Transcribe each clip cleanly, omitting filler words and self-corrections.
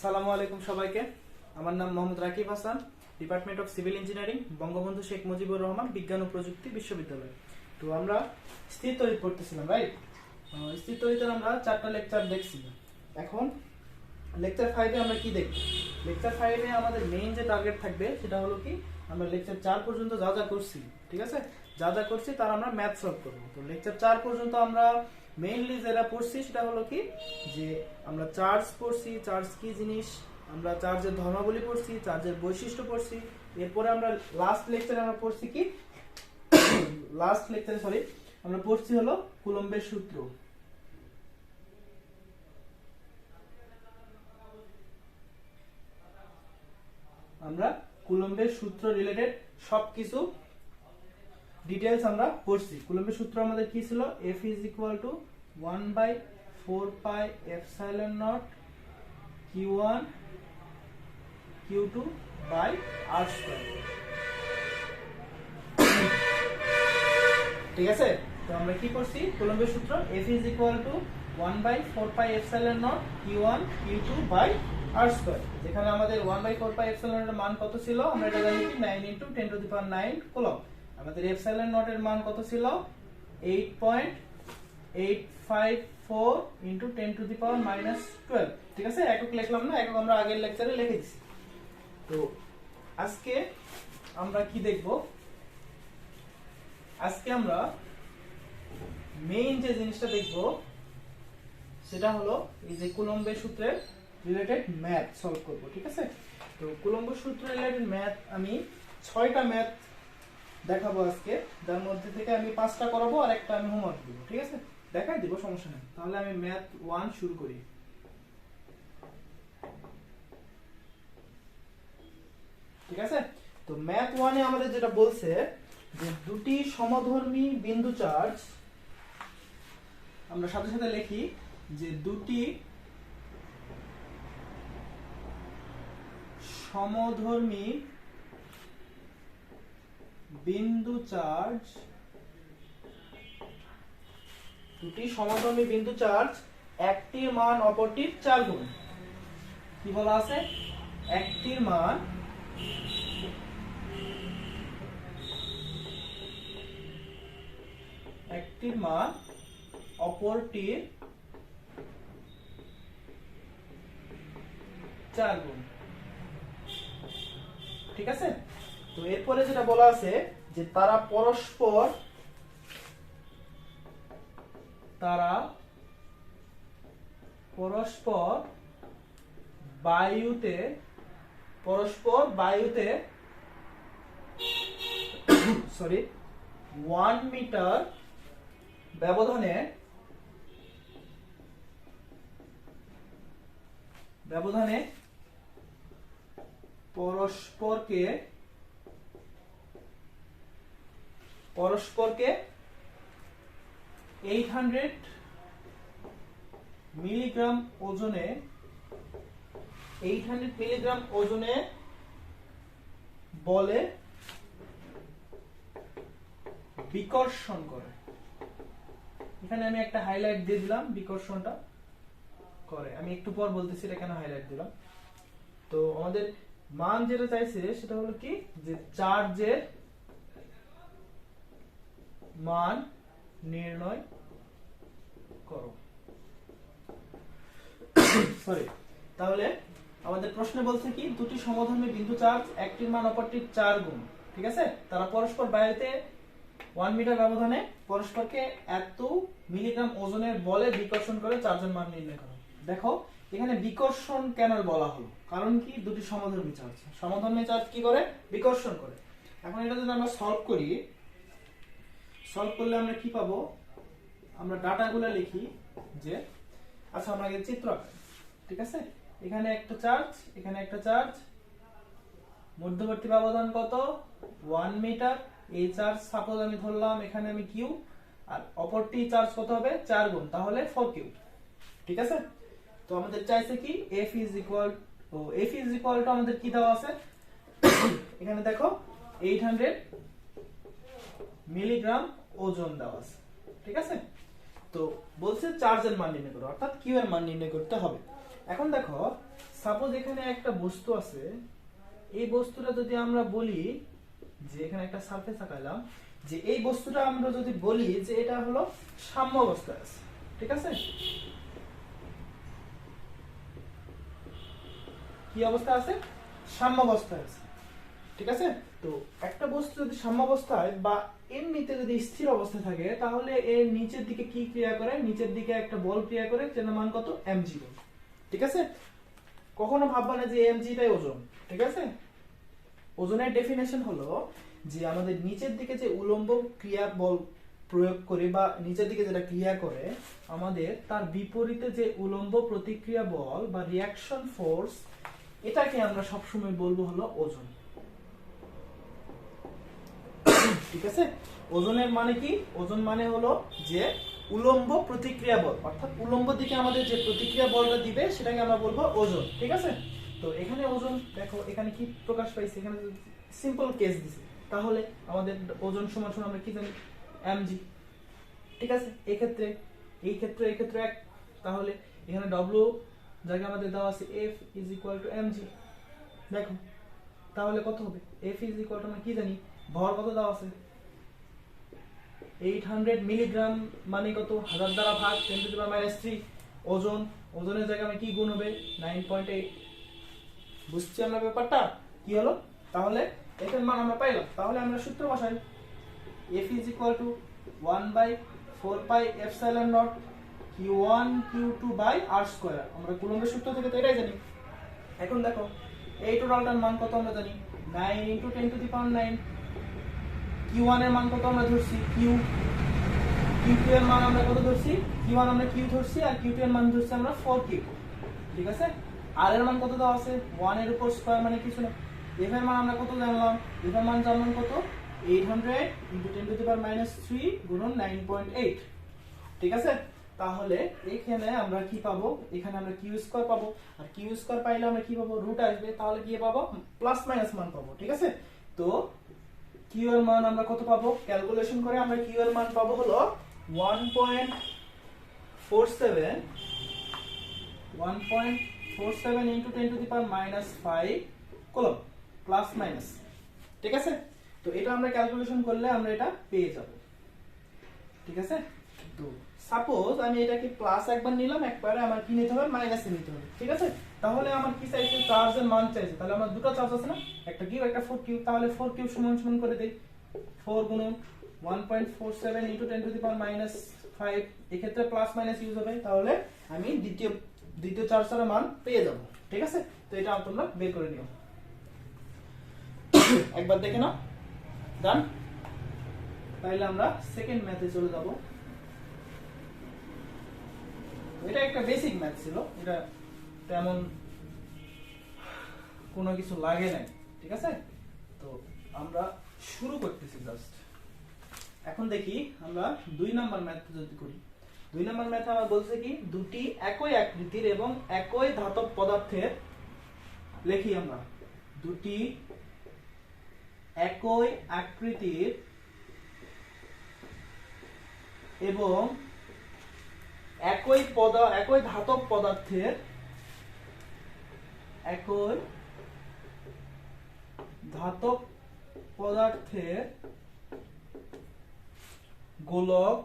আসসালামু আলাইকুম সবাইকে। আমার নাম Mohammad Rakib Hasan, department of civil engineering, Bangabandhu Sheikh Mujibur Rahman বিজ্ঞান ও প্রযুক্তি বিশ্ববিদ্যালয়। তো আমরা স্থির তড়িৎ পড়তেছিলাম, রাইট? স্থির তড়িতের আমরা 4টা লেকচার দেখছি। এখন লেকচার 5-এ আমরা কি দেখব? লেকচার 5-এ আমাদের মেইন যে টার্গেট থাকবে সেটা হলো কি, আমরা লেকচার 4 পর্যন্ত যা যা করছি, ঠিক আছে, যা যা করছি তার আমরা ম্যাথ সলভ করব। তো লেকচার 4 পর্যন্ত আমরা মেইনলি যেটা পড়ছি সেটা হলো কি, যে আমরা চার্জ পড়ছি, চার্জ কি জিনিস, আমরা চার্জের ধর্মাবলী পড়ছি, চার্জের বৈশিষ্ট্য পড়ছি। এরপরে আমরা লাস্ট লেকচারে আমরা পড়ছি কি, আমরা পড়ছি হলো কুলম্বের সূত্র। আমরা কুলম্বের সূত্র রিলেটেড সবকিছু ডিটেইলস আমরা পড়ছি। কুলম্বের সূত্র আমাদের কি ছিল? F is equal to 1/4 pi epsilon naught Q1 Q2 by R square। ঠিক আছে, তো আমরা কি করছি? কুলম্বের সূত্র F is equal to 1/4 pi epsilon naught Q1 Q2 by R square, যেখানে আমাদের 1/4 pi epsilon এর মান কত ছিল? আমরা এটা জানি কি 9 × 10⁹ কুলম্ব। আমাদের এপসাইলন নট এর মান কত ছিল? 8.854 × 10⁻⁻12। ঠিক আছে, একক লিখলাম না, একক আমরা আগের লেকচারে লিখে দিছি। তো আজকে আমরা কি দেখব? আজকে আমরা মেইন যে জিনিসটা দেখব সেটা হলো এই যে কুলম্বের সূত্রের রিলেটেড ম্যাথ সলভ করব। ঠিক আছে, তো কুলম্বের সূত্র রিলেটেড ম্যাথ আমি 6টা ম্যাথ দেখাবো আজকে, যার মধ্যে থেকে আমি 5টা করাবো আর একটা আমি হোমওয়ার্ক দিব। ঠিক আছে, দেখাই দিব, সমস্যা নেই। তাহলে আমি ম্যাথ 1 শুরু করি। ঠিক আছে, তো ম্যাথ 1-এ আমাদের যেটা বলছে যে দুটি সমধর্মী বিন্দু চার্জ, আমরা সাথে সাথে লিখি যে দুটি সমধর্মী বিন্দু চার্জ, দুটি সমধর্মী বিন্দু চার্জ একটির মান অপরটির 4 গুণ। কি বলা আছে? একটির মান অপরটির 4 গুণ। ঠিক আছে, তো এরপরে যেটা বলা আছে যে তারা পরস্পর বায়ুতে 1 মিটার ব্যবধানে পরস্পরকে 800 মিলিগ্রাম ওজনে বলে বিকর্ষণ করে। এখানে আমি একটা হাইলাইট দিয়ে দিলাম, বিকর্ষণটা করে, আমি একটু পর বলতেছি এটা কেন হাইলাইট দিলাম। তো আমাদের মান যেটা চাইছে সেটা হলো কি, যে চার্জের মান নির্ণয় করো। সরি, তাহলে আমাদের প্রশ্নে বলছে কি, দুটি সমধর্মী বিন্দু চার্জ একটির মান অপরটির 4 গুণ। ঠিক আছে, তারা পরস্পর বায়ুতে 1 মিটার ব্যবধানে পরস্পরকে এত মিলিগ্রাম ওজনের বলে বিকর্ষণ করে চার্জের মান নির্ণয় করো। দেখো এখানে বিকর্ষণ কেন বলা হলো? কারণ কি, দুটি সমধর্মী চার্জ কি করে? বিকর্ষণ করে। এখন এটা যদি আমরা সলভ করলে আমরা কি পাবো? আমরা ডাটাগুলো লিখি যে, আচ্ছা আমরা আগে চিত্র আঁকি। ঠিক আছে, এখানে একটা চার্জ, এখানে একটা চার্জ, মধ্যবর্তী ব্যবধান কত? 1 মিটার। এই চার্জ সাপোজ আমি ধরলাম এখানে আমি কিউ, আর অপরটি চার্জ কত হবে? 4 গুণ, তাহলে 4 কিউ। ঠিক আছে, তো আমাদের চাইছে কি, F is equal to আমাদের কি দেওয়া আছে? এখানে দেখো 800 মিলিগ্রাম ওজন দেওয়া আছে। ঠিক আছে, তো বলছে চার্জের মান নির্ণয় করো, অর্থাৎ কিউ এর মান নির্ণয় করতে হবে। এখন দেখো, সাপোজ এখানে একটা বস্তু আছে, এই বস্তুটা যদি আমরা বলি যে এখানে একটা সারফেস আঁকাইলাম, যে এই বস্তুটা আমরা যদি বলি যে এটা হলো সাম্য অবস্থায় আছে, ঠিক আছে? কি অবস্থা আছে? সাম্য অবস্থায় আছে, ঠিক আছে? তো একটা বস্তু যদি সাম্য অবস্থায় বা এমনিতে যদি স্থির অবস্থায় থাকে, তাহলে এর নিচের দিকে কি ক্রিয়া করে? নিচের দিকে একটা বল ক্রিয়া করে, যেটার মান কত? mg বল, ঠিক আছে? কখনো ভাববা না যে mgটাই ওজন, ঠিক আছে? ওজনের ডেফিনেশন হলো যে আমাদের নিচের দিকে যে উলম্ব ক্রিয়া বল প্রয়োগ করে বা নিচের দিকে যেটা ক্রিয়া করে, আমাদের তার বিপরীতে যে উলম্ব প্রতিক্রিয়া বল বা রিঅ্যাকশন ফোর্স, এটাকে আমরা সবসময় বলবো হলো ওজন, ঠিক আছে? ওজনের মানে কি? ওজন মানে হলো যে উলম্ব প্রতিক্রিয়া বল, অর্থাৎ উলম্ব দিকে আমাদের যে প্রতিক্রিয়া বলটা দিবে সেটাকে আমরা বলবো ওজন, ঠিক আছে? তো এখানে ওজন দেখো, এখানে কি প্রকাশ পাইছে? এখানে সিম্পল কেস দিছে, তাহলে আমাদের ওজন সমান সমান আমরা কি জানি? mg, ঠিক আছে? এই ক্ষেত্রে এক, তাহলে এখানে w জায়গায় আমাদের দেওয়া আছে f = mg। দেখো তাহলে কত হবে? f আমরা কি জানি? ভর কত দেওয়া আছে? 800 মিলিগ্রাম, মানে কত? 1000 দ্বারা ভাগ 10⁻³ ওজনের জায়গায় আমি কি গুণ হবে? 9.8। বুঝছি আমরা ব্যাপারটা কি হলো? তাহলে এটার মান আমরা পাইলাম, তাহলে আমরা সূত্র বসাই, f = 1/4πε0 q1 q2/r²। আমরা কুলম্বের সূত্র থেকে তো এটাই জানি। এখন দেখো এই টোটালটার মান কত আমরা জানি? 9 × 10⁹। q1 এর মান কত আমরা ধরছি? q2 এর মান আমরা কত ধরছি? q1 আমরা q ধরছি, আর q2 এর মান ধরছি আমরা 4q, ঠিক আছে? r এর মান কত দেওয়া আছে? 1 এর উপর স্কয়ার, মানে কিছু না। f এর মান আমরা কত জানলাম? f এর মান জানলাম কত? 800 × 10⁻³ গুণন 9.8, ঠিক আছে? তাহলে এখানে আমরা কি পাবো? এখানে আমরা q² পাবো, আর q² পাইলে আমরা কি পাবো? রুট আসবে, তাহলে কি পাবো? প্লাস মাইনাস মান পাবো, ঠিক আছে? তো q এর মান আমরা কত পাবো? ক্যালকুলেশন করে আমরা q এর মান পাবো হলো 1.47 × 10⁻⁵ কুলম্ব, প্লাস মাইনাস, ঠিক আছে? তো এটা আমরা ক্যালকুলেশন করলে আমরা এটা পেয়ে যাব, ঠিক আছে? তো সাপোজ আমি এটাকে প্লাস একবার নিলাম, একবারে আমার কি নিতে হবে? মাইনাসে নিতে হবে, ঠিক আছে? তাহলে আমার কি চাইছে? চার্জের মান চাইছে, তাহলে আমার দুটো চার্জ আছে না, একটা কিউ একটা 4q, তাহলে 4q সমান সমান করে দেই 4 গুণন 1.47 × 10⁻⁵, এক্ষেত্রে প্লাস মাইনাস ইউজ হবে, তাহলে আমি দ্বিতীয় চার্জের মান পেয়ে যাব, ঠিক আছে? তো এটা তোমরা বের করে নিও, একবার দেখে নাও। ডান। তাহলে আমরা সেকেন্ড ম্যাথে চলে যাব। এটা একটা বেসিক ম্যাথ ছিল, এটা তেমন কোনো কিছু লাগে নাই, ঠিক আছে? তো আমরা শুরু করতেছি জাস্ট। এখন দেখি আমরা 2 নাম্বার ম্যাথ যদি করি। 2 নাম্বার ম্যাথে আমরা বলছে কি, দুটি একই আকৃতির এবং একই ধাতব পদার্থের, লিখি আমরা, দুটি একই আকৃতির এবং একই ধাতব পদার্থের গোলক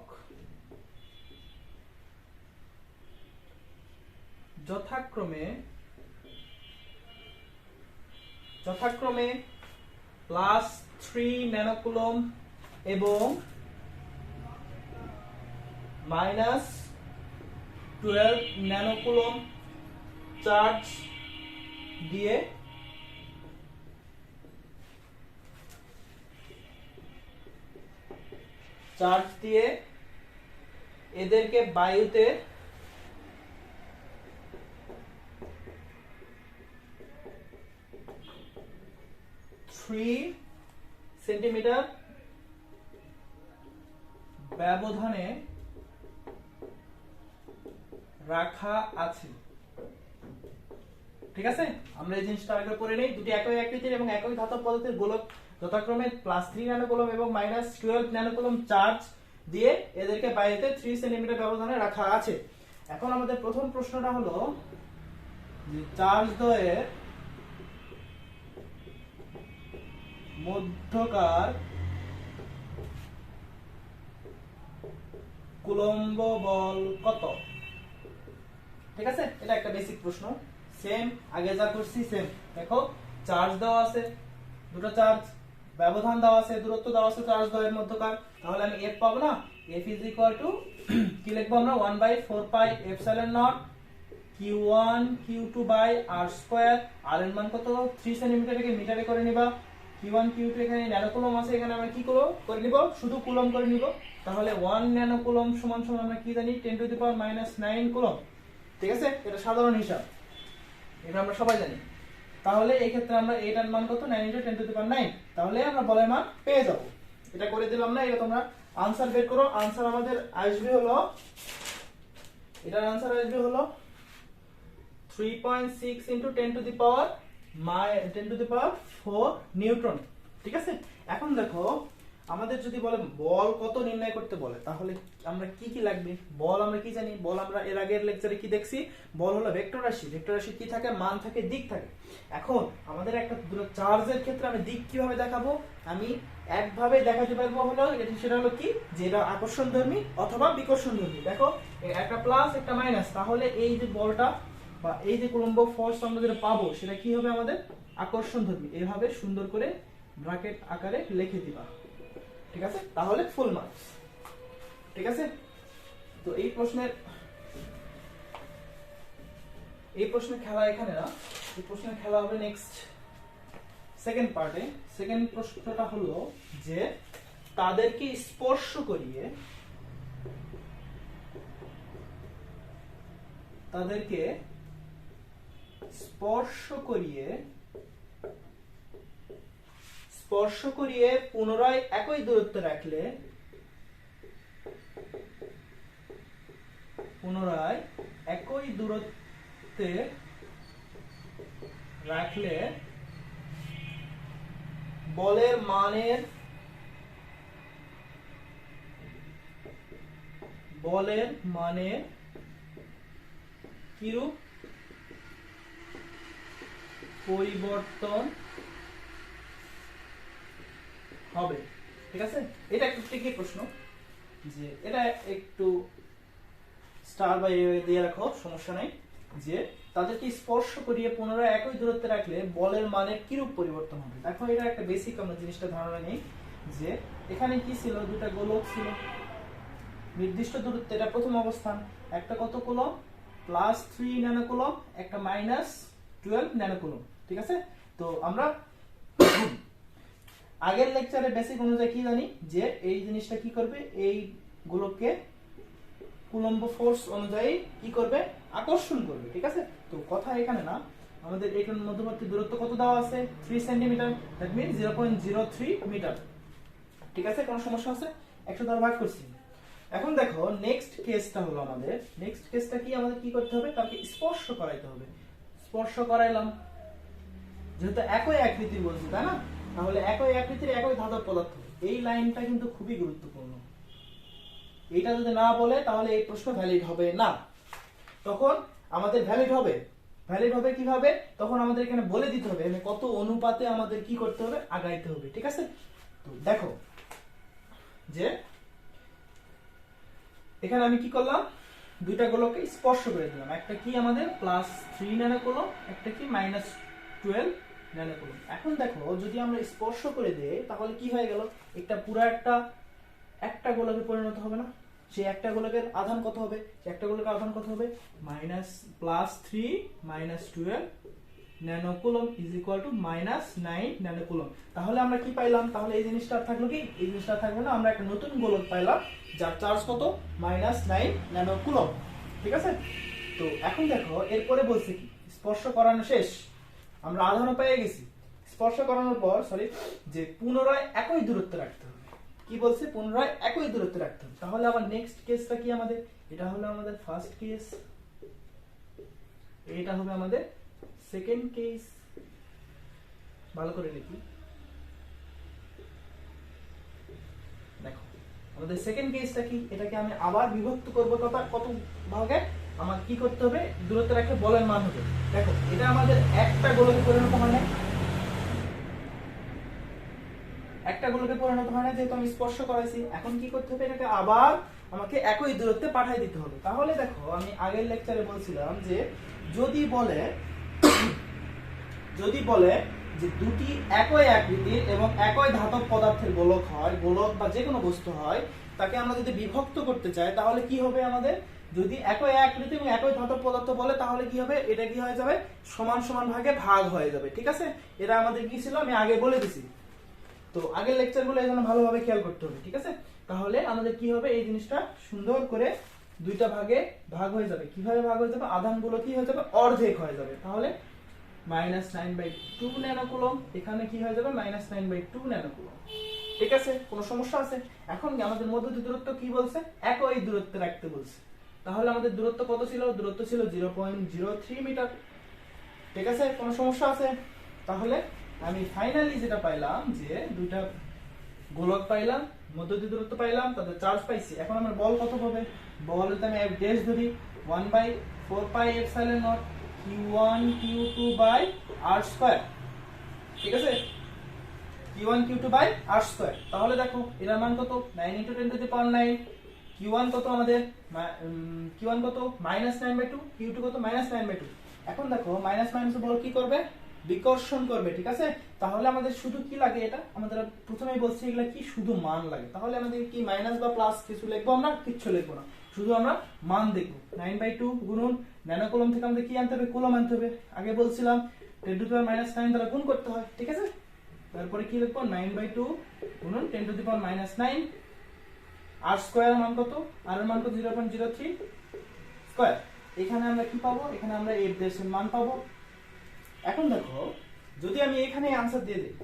যথাক্রমে +3 ন্যানোকুলম্ব এবং -12 ন্যানোকুলম্ব চার্জ দিয়ে এদেরকে বায়ুতে 3 সেন্টিমিটার ব্যবধানে রাখা আছে, ঠিক আছে? আমরা এই জিনিসটা আগে পড়ে নেই। দুটি একই আকৃতির এবং একই ধাতব পদার্থের গোলক যথাক্রমে +3 ন্যানোকুলম্ব এবং -12 ন্যানোকুলম্ব চার্জ দিয়ে এদেরকে বাইরেতে 3 সেন্টিমিটার ব্যবধানে রাখা আছে। এখন আমাদের প্রথম প্রশ্নটা হলো যে চার্জ দ্বয়ের মধ্যকার কুলম্ব বল কত? ঠিক আছে, এটা একটা বেসিক প্রশ্ন, সেম আগে যা করছি সেম। দেখো চার্জ দেওয়া আছে, দুটো চার্জ, ব্যবধান দেওয়া আছে, দূরত্ব দেওয়া আছে চার্জ দ্বয়ের মধ্যকার, তাহলে আমি F পাবো না? F ইজ ইকুয়াল টু কি লিখবো আমরা? 1/4 pi epsilon nought Q1 Q2 by R square. আর এর মান কত? 3 সেন্টিমিটার থেকে মিটারে করে নিবা। Q1 Q2 এখানে ন্যানো কুলম আছে, এখানে আমরা কি করে নিব? শুধু কুলম করে নিব। তাহলে 1 ন্যানো কুলম সমান সমান আমরা কি জানি? 10 টু দি পাওয়ার -9 কুলম। ঠিক আছে, এটা সাধারণ হিসাব, এটা আমরা সবাই জানি। তাহলে এই ক্ষেত্রে আমরা এটার মান কত? 9 * 10 টু দি পাওয়ার 9। তাহলে আমরা বলের মান পেয়ে যাব। এটা করে দিলাম না? এটা তোমরা আনসার বের করো। আনসার আমাদের আসবে হলো, এটার আনসার আসবে হলো 3.6 * 10 টু দি পাওয়ার 4 নিউটন। ঠিক আছে, এখন দেখো আমাদের যদি বলে বল কত নির্ণয় করতে বলে, তাহলে আমরা কি কি লাগবে? বল আমরা কি জানি? বল আমরা এর আগের লেকচারে কি দেখছি? বল হলো ভেক্টর রাশি। ভেক্টর রাশি কি থাকে? মান থাকে, দিক থাকে। এখন আমাদের একটা চার্জের ক্ষেত্রে আমি দিক কিভাবে দেখাবো? আমি একভাবে দেখাতে পারবো, হলো সেটা হলো কি, যে এটা আকর্ষণধর্মী অথবা বিকর্ষণধর্মী। দেখো একটা প্লাস একটা মাইনাস, তাহলে এই যে বলটা বা এই যে কুলম্ব ফোর্স আমরা যেটা পাবো সেটা কি হবে? আমাদের আকর্ষণধর্মী। এভাবে সুন্দর করে ব্র্যাকেট আকারে লিখে দিবা। ঠিক আছে, তাহলে ফুল মার্কস। ঠিক আছে, তো এই প্রশ্নের খেলা এখানে না, এই প্রশ্নের খেলা হবে নেক্সট সেকেন্ড পার্টে। সেকেন্ড প্রশ্নটা হলো যে তাদেরকে স্পর্শ করিয়ে পুনরায় একই দূরত্বে রাখলে বলের মানের কিরূপ পরিবর্তন হবে? ঠিক আছে, এটা একটু ট্রিকি প্রশ্ন, যে এটা একটু স্টার বা দিয়ে রাখো, সমস্যা নাই। যে তাদেরকে স্পর্শ করিয়ে পুনরায় একই দূরত্বে রাখলে বলের মানের কিরূপ পরিবর্তন হবে? দেখো এটা একটা বেসিক আমরা জিনিসটা ধারণা নেই, যে এখানে কি ছিল? দুটো গোলক ছিল, নির্দিষ্ট দূরত্বে, এটা প্রথম অবস্থান। একটা কত কুলম? +3 ন্যানো কুলম, একটা -12 ন্যানো কুলম। ঠিক আছে, তো আমরা আগের লেকচারে বেসিক অনুযায়ী কি জানি? যে এই জিনিসটা কি করবে? এই গোলককে কুলম্ব ফোর্স অনুযায়ী কি করবে? আকর্ষণ করবে। ঠিক আছে, তো কথা এখানে না, আমাদের এখানে মধ্যবর্তী দূরত্ব কত দেওয়া আছে? 3 সেন্টিমিটার, দ্যাট মিন্স 0.03 মিটার। ঠিক আছে, কোনো সমস্যা আছে? 100 দ্বারা ভাগ করছি। এখন দেখো নেক্সট কেসটা হলো, আমাদের নেক্সট কেসটা কি? আমাদের কি করতে হবে? তাকে স্পর্শ করাইতে হবে। স্পর্শ করাইলাম, যেহেতু একই আকৃতির বস্তু, তাই না? তাহলে একই আকৃতির একই ধাতব পদার্থ, এই লাইনটা কিন্তু খুবই গুরুত্বপূর্ণ। এটা যদি না বলে তাহলে এই প্রশ্ন ভ্যালিড হবে না। তখন আমাদের ভ্যালিড হবে কিভাবে? তখন আমাদের এখানে বলে দিতে হবে কত অনুপাতে আমাদের কি করতে হবে? আগাইতে হবে। ঠিক আছে, তো দেখো যে এখানে আমি কি করলাম? দুইটা গোলককে স্পর্শ করে দিলাম। একটা কি আমাদের +3 ন্যানো কুলম, একটা কি -12 ন্যানো কুলম। এখন দেখো যদি আমরা স্পর্শ করে দেই তাহলে কি হয়ে গেল? এটা পুরো একটা গোলকে পরিণত হবে না? সেই একটা গোলকের আধান কত হবে? একটা গোলকের আধান কত হবে? +3 -12 nano coulomb is equal two -9 nano coulomb. তাহলে আমরা কি পাইলাম? তাহলে এই জিনিসটা থাকলো কি? এই জিনিসটা থাকলো না, আমরা একটা নতুন গোলক পাইলাম যার চার্জ কত? -9 ন্যানো কুলম। ঠিক আছে, তো এখন দেখো এরপরে বলছে কি? স্পর্শ করানো শেষ, আমরা আধানও পেয়ে গেছি। স্পর্শ করানোর পর যে পুনরায় একই দূরত্বে রাখতে হবে। কি বলছে? পুনরায় একই দূরত্বে রাখতে হবে। তাহলে আবার নেক্সট কেসটা কি আমাদের? এটা হলো আমাদের ফার্স্ট কেস, এটা হবে আমাদের সেকেন্ড কেস। ভালো করে লিখি, দেখো আমাদের সেকেন্ড কেসটা কি? এটাকে আমি আবার বিভক্ত করব কত ভাগে? আমার কি করতে হবে, দূরত্ব রাখলে বলের মান হবে। দেখো এটা আমাদের একটা গোলকে পরিণত হয় না, একটা গোলকে পরিণত হয় না, যেহেতু আমি স্পর্শ করাইছি। এখন কি করতে হবে, এটাকে আবার আমাকে একই দূরত্বে পাঠিয়ে দিতে হবে। তাহলে দেখো আমি আগের লেকচারে বলছিলাম যে যদি বলে যে দুটি একই আকৃতির এবং একই ধাতব পদার্থের গোলক হয়, গোলক বা যে কোনো বস্তু হয়, তাকে আমরা যদি বিভক্ত করতে চাই তাহলে কি হবে, আমাদের যদি একই আকৃতি এবং একই ধাতব পদার্থ বলে তাহলে কি হবে, এটা কি হয়ে যাবে, সমান সমান ভাগে ভাগ হয়ে যাবে। ঠিক আছে, এটা আমাদের কি ছিল আমি আগে বলে দিছি। তো আগের লেকচারগুলো এই জন্য ভালোভাবে খেয়াল করতে হবে। ঠিক আছে, তাহলে আমাদের কি হবে, এই জিনিসটা সুন্দর করে দুইটা ভাগে ভাগ হয়ে যাবে। কিভাবে ভাগ হয়ে যাবে, আধানগুলো কি হয়ে যাবে, অর্ধেক হয়ে যাবে। তাহলে -9/2 ন্যানোকুলম, এখানে কি হয়ে যাবে, -9/2 ন্যানোকুলম। ঠিক আছে, কোনো সমস্যা আছে? এখন আমাদের মধ্যবর্তী দূরত্ব কি বলছে, একই দূরত্বে রাখতে বলছে। তাহলে আমাদের দূরত্ব কত ছিল, দূরত্ব ছিল 0.03 মিটার। ঠিক আছে, কোনো সমস্যা আছে? তাহলে আমি ফাইনালি যেটা পাইলাম যে দুইটা গোলক পাইলাম, মধ্যবর্তী দূরত্ব পাইলাম, তাদের চার্জ পাইছি। এখন আমার বল কত হবে, বল যদি আমি ড্যাশ ধরি 1/4πε0 q1 q2 বাই r²। ঠিক আছে, q1 q2 বাই r²। তাহলে দেখো এর মান কত, 9 × 10⁹। q1 কত আমাদের, q1 কত -9/2, q2 কত -9/2। এখন দেখো মাইনাস মাইনাস বল কি করবে, বিকর্ষণ করবে। ঠিক আছে, তাহলে আমাদের শুধু কি লাগে, এটা আমাদের প্রথমেই বলছি এগুলা কি শুধু মান লাগে। তাহলে আমাদের কি মাইনাস বা প্লাস কিছু লিখবো আমরা, কিচ্ছু লিখবো না, শুধু আমরা মান দেখবো। 9/2 গুণন ন্যানোকুলম থেকে আমাদের কি আনতে হবে, কুলম আনতে হবে। আগে বলছিলাম 10⁻⁹ দ্বারা গুণ করতে হয়। ঠিক আছে, তারপরে কি লিখবো, 9/2 গুণন 10⁻⁹ r² এর মান কত, r এর মান কত 0.03 স্কয়ার। এখানে আমরা কি পাবো, এখানে আমরা f ড্যাশ এর মান পাবো। এখন দেখো যদি আমি এখানে आंसर দিয়ে দিই,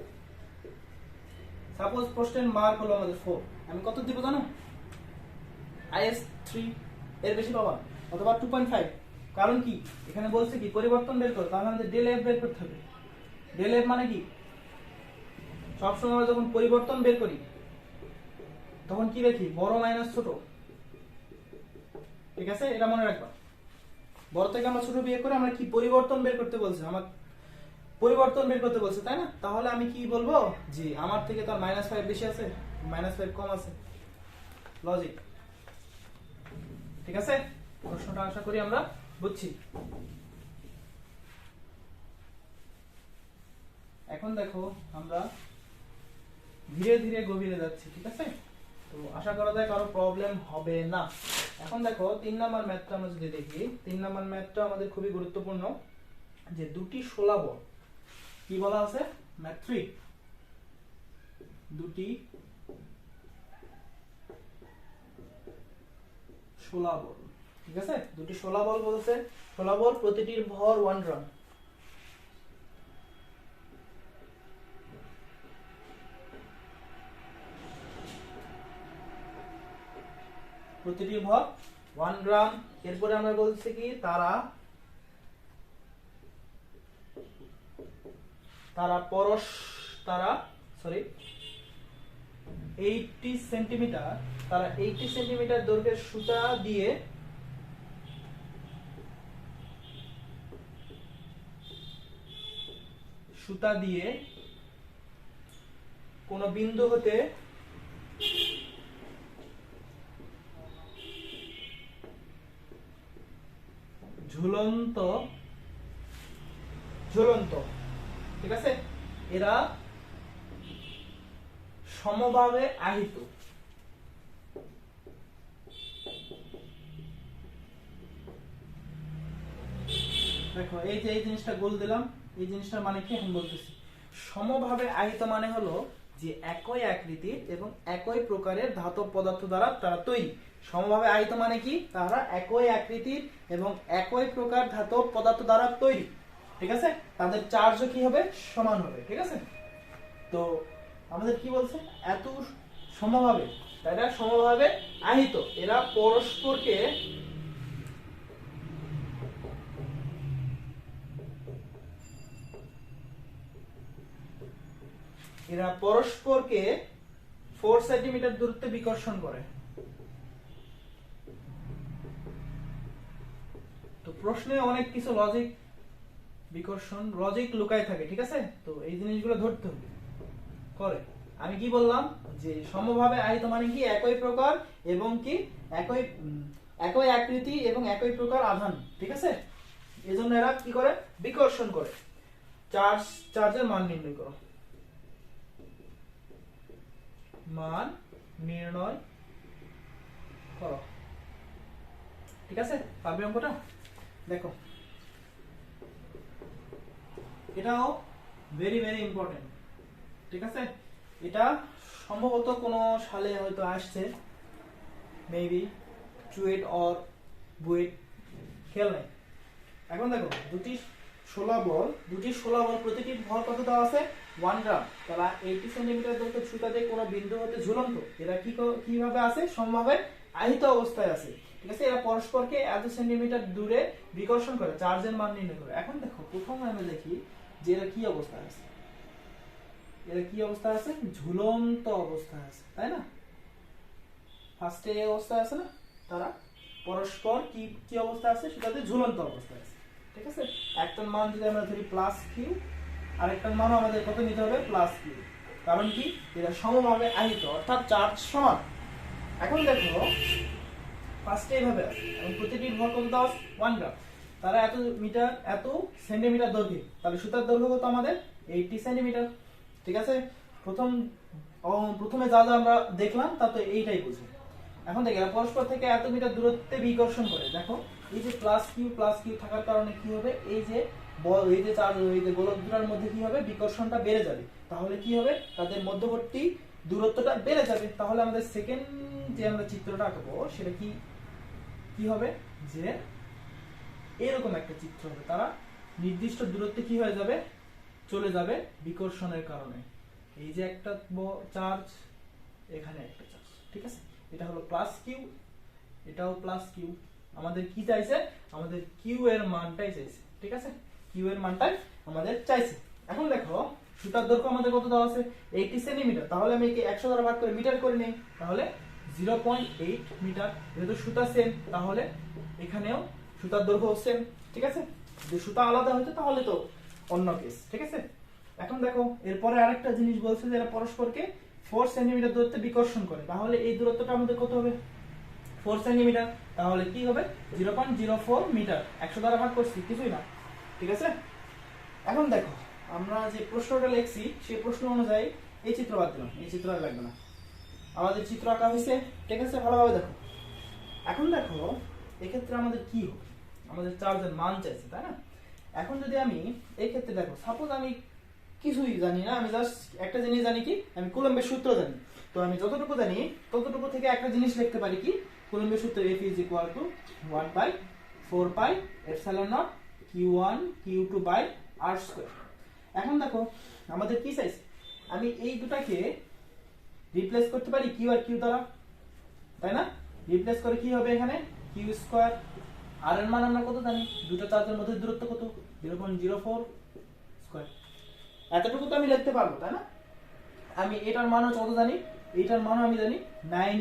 সাপোজ প্রশ্নের মার্ক হলো আমাদের 4, আমি কত দিব জানো, IS 3 এর বেশি পাবা অথবা 2.5। কারণ কি, এখানে বলছে কি পরিবর্তন বের করো, তাহলে আমাদের ডেল f বের করতে হবে। ডেল f মানে কি, সব সময় আমরা যখন পরিবর্তন বের করি তখন কি দেখি, বড় মাইনাস ছোট। ঠিক আছে, এটা মনে রাখবা, বড় থেকে আমরা ছোট বিয়োগ করে আমরা কি পরিবর্তন বের করতে বলছে, আমার পরিবর্তন বের করতে বলছে, তাই না? তাহলে আমি কি বলবো, যে আমার থেকে তো -5 বেশি আছে, -5 কম আছে, লজিক। ঠিক আছে, প্রশ্নটা আশা করি আমরা বুঝছি। এখন দেখো আমরা ধীরে ধীরে গভীরে যাচ্ছি। ঠিক আছে, তো আশা করা যায় কারো প্রবলেম হবে না। এখন দেখো 3 নাম্বার ম্যাথটা আমরা যদি দেখি, 3 নাম্বার ম্যাথটা আমাদের খুবই গুরুত্বপূর্ণ, যে দুটি শোলা বল, কি বলা আছে, ম্যাথ 3, দুটি শোলা বল। ঠিক আছে, দুটি শোলা বল বলছে, শোলা বল প্রতিটির ভর 1 গ্রাম। প্রতিটির ভর 1 গ্রাম। এরপরে আমরা বলছি কি তারা 80 সেন্টিমিটার, তারা 80 সেন্টিমিটার দৈর্ঘ্যের সুতা দিয়ে কোন বিন্দু হতে ঝুলন্ত, ঠিক আছে, এরা সমভাবে আহিত। দেখো এই যে এই জিনিসটা গোল দিলাম, এই জিনিসটার মানে কি এখন বলতেছি, সমভাবে আহিত মানে হলো যে একই আকৃতির এবং একই প্রকারের ধাতব পদার্থ দ্বারা তারা তৈরি। সমভাবে আহিত মানে কি, তারা একই আকৃতির এবং একই প্রকার ধাতব পদার্থ দ্বারা তৈরি। ঠিক আছে, তাদের চার্জও কি হবে, সমান হবে। ঠিক আছে, তো আমাদের কি বলছে, এত সমভাবে, তারা সমভাবে আহিত, এরা পরস্পরকে এরা পরস্পরকে 4 সেন্টিমিটার দূরত্বে বিকর্ষণ করে। প্রশ্নে অনেক কিছু লজিক বিকর্ষণ লজিক লুকায় থাকে, ঠিক আছে? তো এই জিনিসগুলো ধরতে হবে করে। আমি কি বললাম যে সমভাবে আহিত মানে কি একই প্রকার এবং কি একই আকৃতি এবং একই প্রকার আধান, ঠিক আছে? এজন্য এরা কি করে বিকর্ষণ করে। চার্জের মান নির্ণয় করো, মান নির্ণয় করো, ঠিক আছে? পারবে অঙ্কটা? দেখো এটাও ভেরি ভেরি ইম্পর্টেন্ট, ঠিক আছে? এটা সম্ভবত কোনো সালে হয়তো আসছে, মেবি চুয়েট অর বুয়েট, খেয়াল নাই। এখন দেখো দুটি 16 বল প্রতিটি ভর কত দেওয়া আছে 1 গ্রাম, তারা 80 সেন্টিমিটার দৈর্ঘ্য সুতাতে কোনো বিন্দু হতে ঝুলন্ত, এরা কিভাবে আছে সমভাবে আহিত অবস্থায় আছে, ঠিক আছে? এরা পরস্পরকে এত সেন্টিমিটার দূরে বিকর্ষণ করে, চার্জের মান নির্ণয় করে। এখন দেখো প্রথমে আমরা দেখি যে এরা কি অবস্থায় আছে, এরা কি অবস্থায় আছে, ঝুলন্ত অবস্থায় আছে, তাই না? ফার্স্টে এই অবস্থায় আছে না, তারা পরস্পর কি অবস্থায় আছে, সেটাতে ঝুলন্ত অবস্থায় আছে, ঠিক আছে? একটার মান যদি আমরা ধরি প্লাস কিউ, আরেকটার মানও আমাদের কত নিতে হবে প্লাস কিউ, কারণ কি এরা সমভাবে আহিত অর্থাৎ চার্জ সমান। এখন দেখো ফার্স্টে এইভাবে আছে এবং প্রতিটির ভর কত দাও 1 গ্রাম, তারা এত সেন্টিমিটার দৈর্ঘ্য, তাহলে সুতার দৈর্ঘ্য কত আমাদের 80 সেন্টিমিটার, ঠিক আছে? প্রথমে যা যা আমরা দেখলাম তা তো এইটাই বুঝি। এখন দেখো এরা পরস্পর থেকে এত মিটার দূরত্বে বিকর্ষণ করে, দেখো এই যে প্লাস কিউ থাকার কারণে কি হবে, এই যে গোলক দুটার মধ্যে কি হবে বিকর্ষণটা বেড়ে যাবে, তাহলে কি হবে তাদের মধ্যবর্তী দূরত্বটা বেড়ে যাবে। তাহলে আমাদের সেকেন্ড যে আমরা চিত্রটা আঁকবো সেটা কি হবে, যে এরকম একটা চিত্র হবে, তারা নির্দিষ্ট দূরত্বে কি হয়ে যাবে চলে যাবে বিকর্ষণের কারণে। এই যে একটা চার্জ, এখানে একটা চার্জ, ঠিক আছে? এটা হলো প্লাস কিউ, এটাও প্লাস কিউ। আমাদের কি চাইছে, আমাদের কিউ এর মানটাই চাইছে, ঠিক আছে? কিউ এর মানটাই আমাদের চাইছে। এখন দেখো সুতার দৈর্ঘ্য আমাদের কত দেওয়া আছে 80 সেন্টিমিটার, তাহলে আমি একে 100 দ্বারা ভাগ করে মিটার করে নেই, তাহলে 0.8 মিটার। যেহেতু সুতা সেম, তাহলে এখানেও সুতার দৈর্ঘ্য সেম, ঠিক আছে? যদি সুতা আলাদা হতো তাহলে তো অন্য কেস, ঠিক আছে? এখন দেখো এরপরে আরেকটা জিনিস বলছে যে এরা পরস্পরকে 4 সেন্টিমিটার দূরত্বে বিকর্ষণ করে, তাহলে এই দূরত্বটা আমাদের কত হবে 4 সেন্টিমিটার, তাহলে কি হবে 0.04 মিটার। 100 দ্বারা ভাগ করছি কিছুই না, ঠিক আছে? এখন দেখো আমরা যে প্রশ্নটা লিখছি সেই প্রশ্ন অনুযায়ী এই চিত্র বাদ দিলাম, এই চিত্র আর লাগবে না, আমাদের চিত্র আঁকা হয়েছে, ঠিক আছে? ভালোভাবে দেখো। এখন দেখো এক্ষেত্রে আমাদের কি হবে, আমাদের চার্জের মান চাইছে, তাই না? এখন যদি আমি এই ক্ষেত্রে দেখো, সাপোজ আমি কিছুই জানি না, আমি জাস্ট একটা জিনিস জানি কি, আমি কুলম্বের সূত্র জানি। তো আমি যতটুকু জানি ততটুকু থেকে একটা জিনিস লিখতে পারি কি, কুলম্বের সূত্র F = 1/4πε0 q1 q2 r²। এখন দেখো আমাদের কি চাইছে, আমি এই দুটাকে রিপ্লেস করতে পারি কিউ আর কিউ দ্বারা, তাই না? রিপ্লেস করে কি হবে এখানে q², আর এর মান আমরা কত জানি, দুটো চার্জের মধ্যে দূরত্ব কত 0.04²। এতটুকু তো আমি লিখতে পারবো, তাই না? আমি এটার মানও কত জানি, এটার মানও আমি জানি 9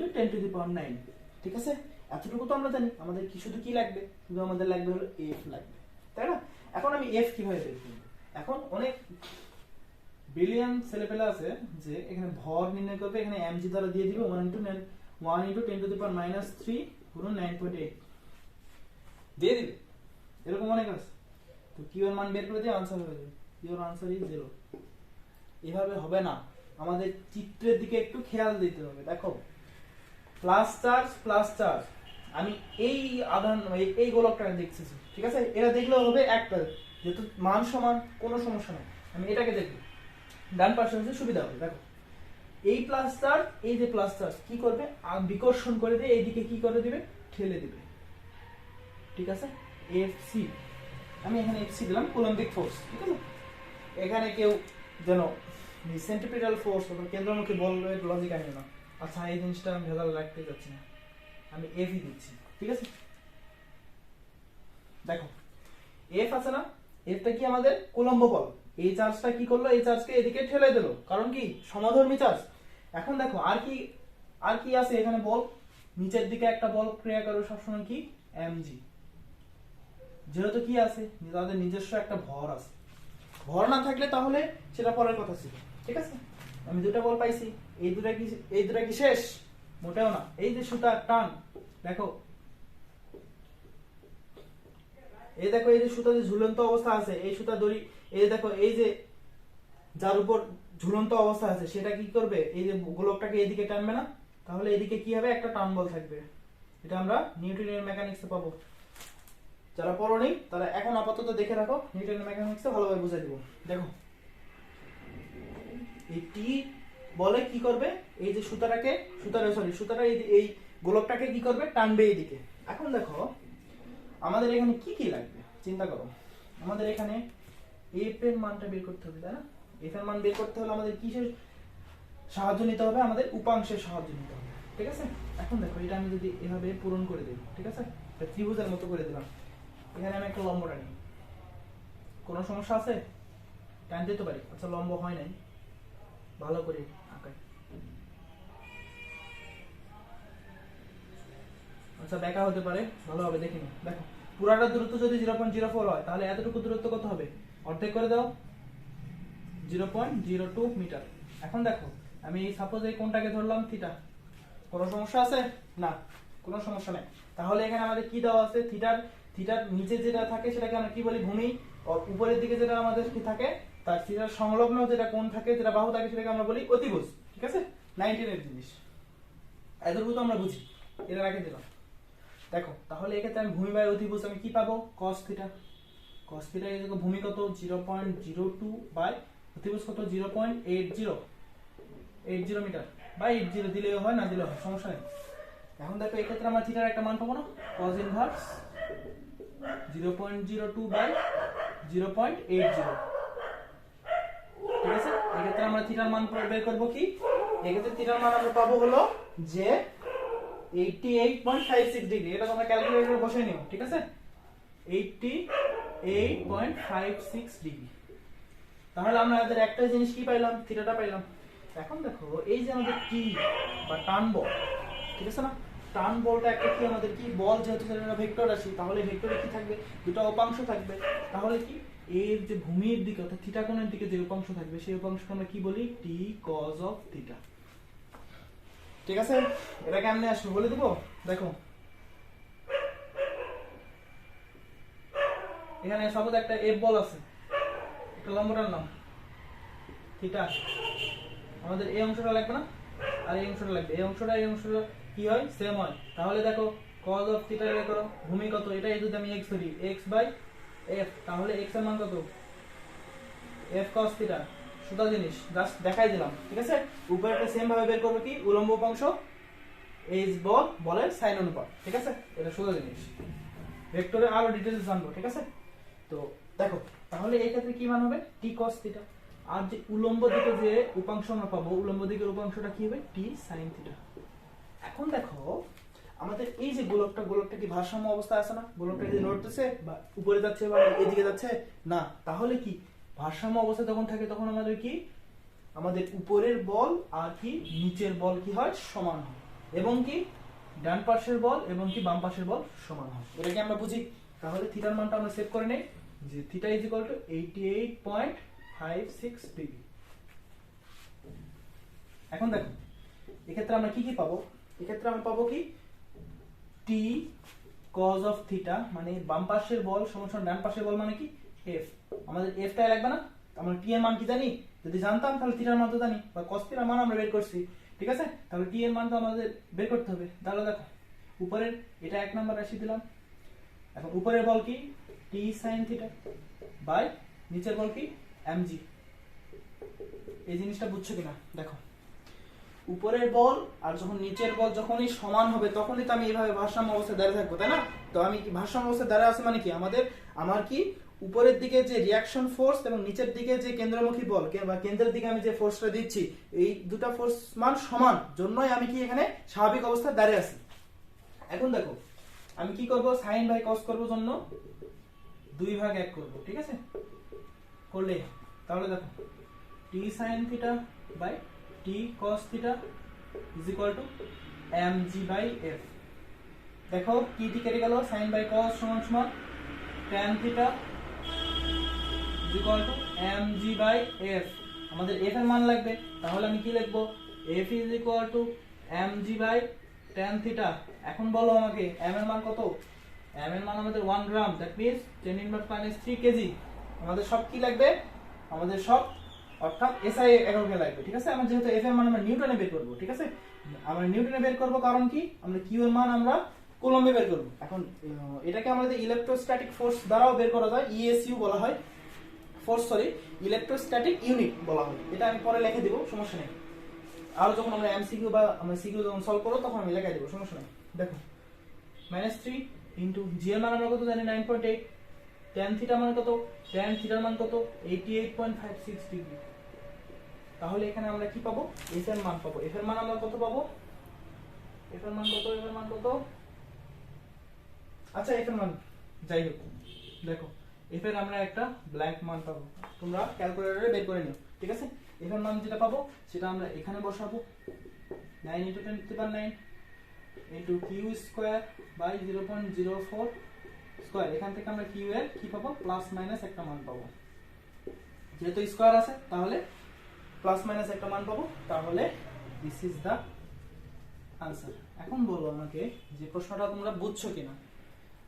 × 10⁹, ঠিক আছে? এতটুকু তো আমরা জানি। আমাদের কি শুধু কি লাগবে, শুধু আমাদের লাগবে হলো এফ লাগবে, তাই না? এখন আমি এফ কিভাবে বের করব, এখন অনেক বিলিয়ন ছেলেপেলে আছে যে এখানে ভর নির্ণয় করবে, এখানে mg দ্বারা দিয়ে দিবে 1 × 10⁻³ গুণন 9.8 দিয়ে দিবে, এরকম অনেক আছে। তো কিউ এর মান বের করে দিয়ে आंसर হয়ে যাবে, ইওর आंसर ইজ 0। এভাবে হবে না, আমাদের চিত্রের দিকে একটু খেয়াল দিতে হবে। দেখো প্লাস চার্জ, আমি এই আধান এই গোলকটা দেখছি, ঠিক আছে? এটা দেখলেও হবে একটা, যেহেতু মান সমান কোনো সমস্যা নেই, আমি এটাকে দেখব, ডান পাশে হচ্ছে সুবিধা হবে। দেখো এই প্লাস চার্জ, এই যে প্লাস চার্জ কি করবে, বিকর্ষণ করে দিয়ে এইদিকে কি করে দিবে, ঠেলে দিবে, ঠিক আছে? Fc, আমি এখানে Fc দিলাম, কুলম্বিক ফোর্স, ঠিক আছে? এখানে কেউ যেন সেন্ট্রিপিটাল ফোর্স অথবা কেন্দ্রমুখী বলের লজিক আনিও না। আচ্ছা এই জিনিসটা আমি ভেজাল রাখতে যাচ্ছি না, আমি F ই দিচ্ছি, ঠিক আছে? দেখো F আছে না, Fটা কি আমাদের কুলম্ব বল, এই চার্জটা কি করলো, এই চার্জকে এদিকে ঠেলে দিল, কারণ কি সমধর্মী চার্জ। এখন দেখো আর কি আছে এখানে বল, নিচের দিকে একটা বল ক্রিয়া করবে সবসময় কি mg, যেহেতু কি আছে তাদের নিজস্ব একটা ভর আছে, ভর না থাকলে তাহলে সেটা পরের কথা ছিল। ঠিক আছে, আমি দুটো বল পাইছি, এই দুটা কি শেষ? মোটেও না। এই যে সুতা টান, দেখো এই দেখো এই যে সুতা যে ঝুলন্ত অবস্থা আছে, এই সুতা দড়ি, এই দেখো এই যে যার উপর ঝুলন্ত অবস্থা আছে সেটা কি করবে, এই যে গোলকটাকে এদিকে টানবে না, তাহলে এদিকে কি হবে, একটা টান বল থাকবে। এটা আমরা নিউটনের মেকানিক্সে পাবো। যারা পড়োনি তারা এখন আপাতত দেখে রাখো, নিউটনের মেকানিক্সে ভালোভাবে বুঝাই দিব। দেখো এই টি বলে কি করবে, এই যে সুতাটা এই গোলকটাকে কি করবে, টানবে এইদিকে। এখন দেখো আমাদের এখানে কি কি লাগবে চিন্তা করো। আমাদের এখানে এফ এর মানটা বের করতে হবে, তাই না? এফ এর মান বের করতে হলে আমাদের কিসের সাহায্য নিতে হবে, আমাদের উপাংশের সাহায্য নিতে হবে। ঠিক আছে, এখন দেখো এটা আমি যদি এভাবে পূরণ করে দিই, ঠিক আছে, এটা ত্রিভুজের মতো করে দিলাম। এখানে আমি একটা লম্ব টানি, কোনো সমস্যা আছে? টানতে তো পারি। আচ্ছা লম্ব হয় নাই, ভালো করে আঁকাই। আচ্ছা বেঁকা হতে পারে, ভালোভাবে দেখে নিই। দেখো পুরাটা দূরত্ব যদি 0.04 হয় তাহলে এতটুকু দূরত্ব কত হবে, অর্ধেক করে দাও, 0.02 মিটার। এখন দেখো আমি সাপোজ এই কোণটাকে ধরলাম থিটা, কোনো সমস্যা আছে? না, কোনো সমস্যা নেই। তাহলে এখানে আমাদের কি দেওয়া আছে, থিটার নিচে যেটা থাকে সেটাকে আমরা কি বলি, ভূমি, আর উপরের দিকে যেটা আমাদের কি থাকে, তার থিটার সংলগ্ন যেটা কোণ থাকে, যেটা বাহু থাকে, সেটাকে আমরা বলি অতিভুজ। ঠিক আছে, 19 এর জিনিস, এতটুকু তো আমরা বুঝি, এটা রেখে দিলাম। দেখো তাহলে এক্ষেত্রে আমি ভূমি বাই অতিভুজ আমি কি পাবো, cos থিটা। cos থিটা এই দেখো ভূমি কত 0.02 বাই অতিভুজ কত 0.80 মিটার বাই 80 দিলেও হয়, না দিলেও হয়, সমস্যা নেই। এখন দেখো এই ক্ষেত্রে আমরা থিটার একটা মান পাবো না, cos ইনভার্স 0.02 বাই 0.80। ঠিক আছে, এই ক্ষেত্রে আমরা থিটার মান বের করব কি, এই ক্ষেত্রে থিটার মান আমরা পাবো হলো যে 88.56 ডিগ্রি। এটা তোমরা ক্যালকুলেটরে বসে নিও। ঠিক আছে, 88.56 ডিগ্রি। তাহলে আমরা আমাদের একটা জিনিস কি পাইলাম, থিটাটা পাইলাম। এখন দেখো এই যে আমাদের টি বা টান বল, ঠিক আছে না, টান বলটা একটা কি আমাদের কি বল, যেহেতু সেটা ভেক্টর রাশি, তাহলে ভেক্টরে কি থাকবে, দুটো উপাংশ থাকবে। তাহলে কি এর যে ভূমির দিকে অর্থাৎ থিটা কোণের দিকে যে উপাংশ থাকবে সেই উপাংশকে আমরা কি বলি, টি cos অফ থিটা। ঠিক আছে, এটা কেমনে আসবে বলে দেবো। দেখো এখানে সাপোজ একটা এফ বল আছে, একটা লম্বটার নাম থিটা, আমাদের এই অংশটা লাগবে না, আর এই অংশটা লাগবে। এই অংশটা কি হয়, সেম হয়। তাহলে দেখো cos অফ থিটা বের করো, ভূমি কত, এটা যদি আমি x ধরি, x বাই f, তাহলে x এর মান কত, f cos থিটা। সোজা জিনিস, জাস্ট দেখাই দিলাম। ঠিক আছে, উপরেরটা সেম ভাবে বের করবে কি, উলম্ব উপাংশ এইচ বলের সাইন অনুপাত। ঠিক আছে, এটা সোজা জিনিস, ভেক্টরে আরো ডিটেইলস জানবো। ঠিক আছে, তো দেখো তাহলে এই ক্ষেত্রে কি মান হবে, টি cos থিটা। আর যে উলম্ব দিকে যে উপাংশ আমরা পাবো, উলম্ব দিকের উপাংশটা কি হবে, টি sin থিটা। এখন দেখো আমাদের এই যে গোলকটা কি ভারসাম্য অবস্থায় আছে না, গোলকটা কি নড়তেছে বা উপরে যাচ্ছে বা এদিকে যাচ্ছে না, তাহলে কি ভারসাম্য অবস্থা যখন থাকে তখন আমাদের কি, আমাদের উপরের বল আর কি নিচের বল কি হয়, সমান হয়, এবং কি ডান পাশের বল এবং কি বাম পাশের বল সমান হয়। এটা কি আমরা বুঝি। তাহলে থিটার মানটা আমরা সেট করে নেই, যে theta is equal two 88.56 degree. এখন দেখো এক্ষেত্রে আমরা কি কি পাবো, এক্ষেত্রে আমরা পাবো কি, টি cos অফ থিটা, মানে বাম পাশের বল সমান ডান পাশের বল মানে কি f। আমাদের f টাই লাগবে না, আমরা টি এর মান কি জানি, যদি জানতাম তাহলে থিটার মান তো জানি, বা cos থিটার মান আমরা বের করছি। ঠিক আছে, তাহলে টি এর মান তো আমাদের বের করতে হবে। তাহলে দেখো উপরের এটা এক নাম্বার রাশি দিলাম, এখন উপরের বল কি টি sin থিটা বাই নিচের বল কি mg। এই জিনিসটা বুঝছো কিনা দেখো, উপরের বল আর যখন নিচের বল যখনই সমান হবে তখনই তো আমি এইভাবে ভারসাম্য অবস্থায় দাঁড়িয়ে থাকবো, তাই না? তো আমি কি ভারসাম্য অবস্থায় দাঁড়িয়ে আছি মানে কি, আমার কি উপরের দিকে যে রিঅ্যাকশন ফোর্স এবং নিচের দিকে যে কেন্দ্রমুখী বল বা কেন্দ্রের দিকে আমি যে ফোর্সটা দিচ্ছি, এই দুটো ফোর্স মান সমান, জন্যই আমি কি এখানে স্বাভাবিক অবস্থায় দাঁড়িয়ে আছি। এখন দেখো আমি কি করব, sin বাই cos করব, জন্য 2/1 করব। ঠিক আছে, করলে তাহলে দেখো t sin theta by t cos theta is equal to mg by f। দেখো কি টি কেটে গেল, sin বাই cos সমান সমান tan theta equal to mg by f। আমাদের f এর মান লাগবে, তাহলে আমি কি লিখব, f is equal to mg by tan theta. এখন বলো আমাকে m এর মান কত, m এর মান আমাদের 1 gram, that means 10 inverse minus 3 KG. আমাদের সব কি লাগবে, আমাদের সব অর্থাৎ এসআই এককে লাগবে, ঠিক আছে। আমরা যেহেতু এফ এর মান আমরা নিউটনে বের করব, ঠিক আছে, আমরা নিউটনে বের করব, কারণ কি আমরা কিউ এর মান আমরা কুলম্বে বের করব। এখন এটাকে আমাদের ইলেকট্রোস্ট্যাটিক ফোর্স দ্বারাও বের করা যায়, ইএসইউ বলা হয়, ফোর্স সরি ইলেকট্রোস্ট্যাটিক ইউনিট বলা হয়। এটা আমি পরে লিখে দেব, সমস্যা নেই। আর যখন আমরা এমসিকিউ বা আমরা সিকিউ যখন সলভ করব তখন আমি লিখে দেব, সমস্যা নেই। দেখো -3 ইনটু জি এর মান আমরা কত জানি 9.8, tan থিটা মান কত, tan থিটার মান কত 88.56 ডিগ্রি। তাহলে এখানে আমরা কি পাবো, f এর মান পাবো। f এর মান আমরা কত পাবো, f এর মান কত, f এর মান কত, আচ্ছা f এর মান যাই হোক, দেখো f এর আমরা একটা ব্ল্যাঙ্ক মান পাবো, তোমরা ক্যালকুলেটরে বের করে নিও, ঠিক আছে। f এর মান যেটা পাবো সেটা আমরা এখানে বসাবো, 9 * 10⁹ into q square by 0.04 square. এখান থেকে আমরা কিউ এর কি পাবো, প্লাস মাইনাস একটা মান পাবো, যেহেতু স্কয়ার আছে তাহলে প্লাস মাইনাস একটা মান পাবো, তাহলে দিস ইজ দা আনসার। এখন বলো আমাকে যে প্রশ্নটা তোমরা বুঝছো কিনা।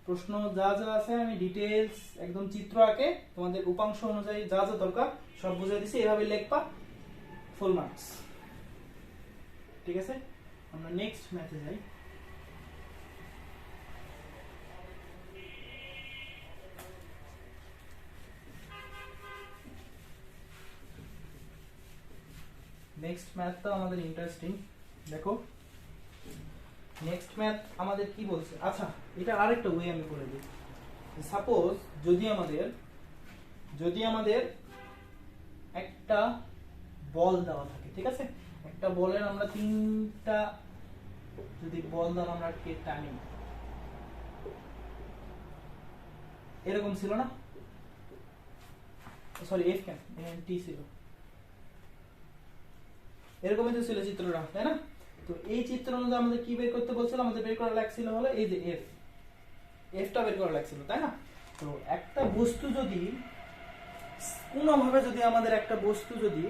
প্রশ্ন যা যা আছে আমি ডিটেইলস একদম চিত্র আঁকে তোমাদের উপাংশ অনুযায়ী যা যা দরকার সব বুঝিয়ে দিছি, এভাবে লিখবা, ফুল মার্কস, ঠিক আছে। আমরা নেক্সট ম্যাথে যাই। নেক্সট ম্যাথটা আমাদের ইন্টারেস্টিং, দেখো নেক্সট ম্যাথ আমাদের কি বলছে। আচ্ছা এটা আরেকটা ওয়ে আমি করে দিই। সাপোজ যদি আমাদের একটা বল দেওয়া থাকে, ঠিক আছে, একটা বলের আমরা তিনটা যদি বল দ্বারা আমরা টানি, এরকম ছিল না, সরি এফ কেন টি ছিল, এরকমই তো ছিল চিত্রটা, তাই না। তো এই চিত্র অনুযায়ী আমাদের কি বের করতে বলছিল, আমাদের বের করা লাগছিল হলো এই যে এফটা বের করা লাগছিল, তাই না। তো একটা বস্তু যদি কোনোভাবে যদি আমাদের একটা বস্তু যদি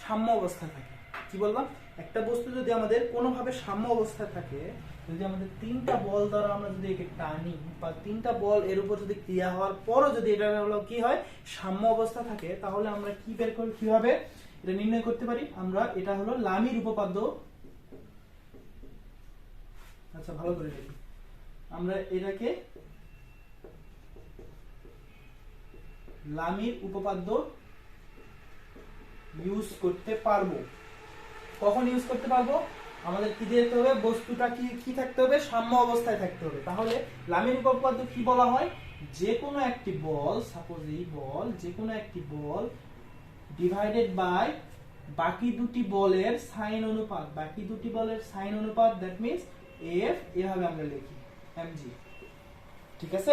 সাম্য অবস্থায় থাকে, কি বললাম, একটা বস্তু যদি আমাদের কোনোভাবে সাম্য অবস্থায় থাকে, যদি আমাদের তিনটা বল দ্বারা আমরা যদি একে টানি বা তিনটা বল এর উপর যদি ক্রিয়া হওয়ার পরও যদি এটা হলো কি হয় সাম্য অবস্থা থাকে, তাহলে আমরা কি বের করি, কিভাবে এটা নির্ণয় করতে পারি আমরা, এটা হলো লামির উপপাদ্য। আচ্ছা ভালো করে দেখি, আমরা এটাকে লামির উপপাদ্য ইউজ করতে পারবো। কখন ইউজ করতে পারবো, আমাদের কি দেখতে হবে, বস্তুটা কি থাকতে হবে, সাম্য অবস্থায় থাকতে হবে। তাহলে লামির উপপাদ্য কি বলা হয়, যে কোনো একটি বল, সাপোজ এই বল, যে কোনো একটি বল ডিভাইডেড বাই বাকি দুটি বলের সাইন অনুপাত, বাকি দুটি বলের সাইন অনুপাত, দ্যাট মিন্স এফ, এভাবে আমরা লিখি এমজি, ঠিক আছে।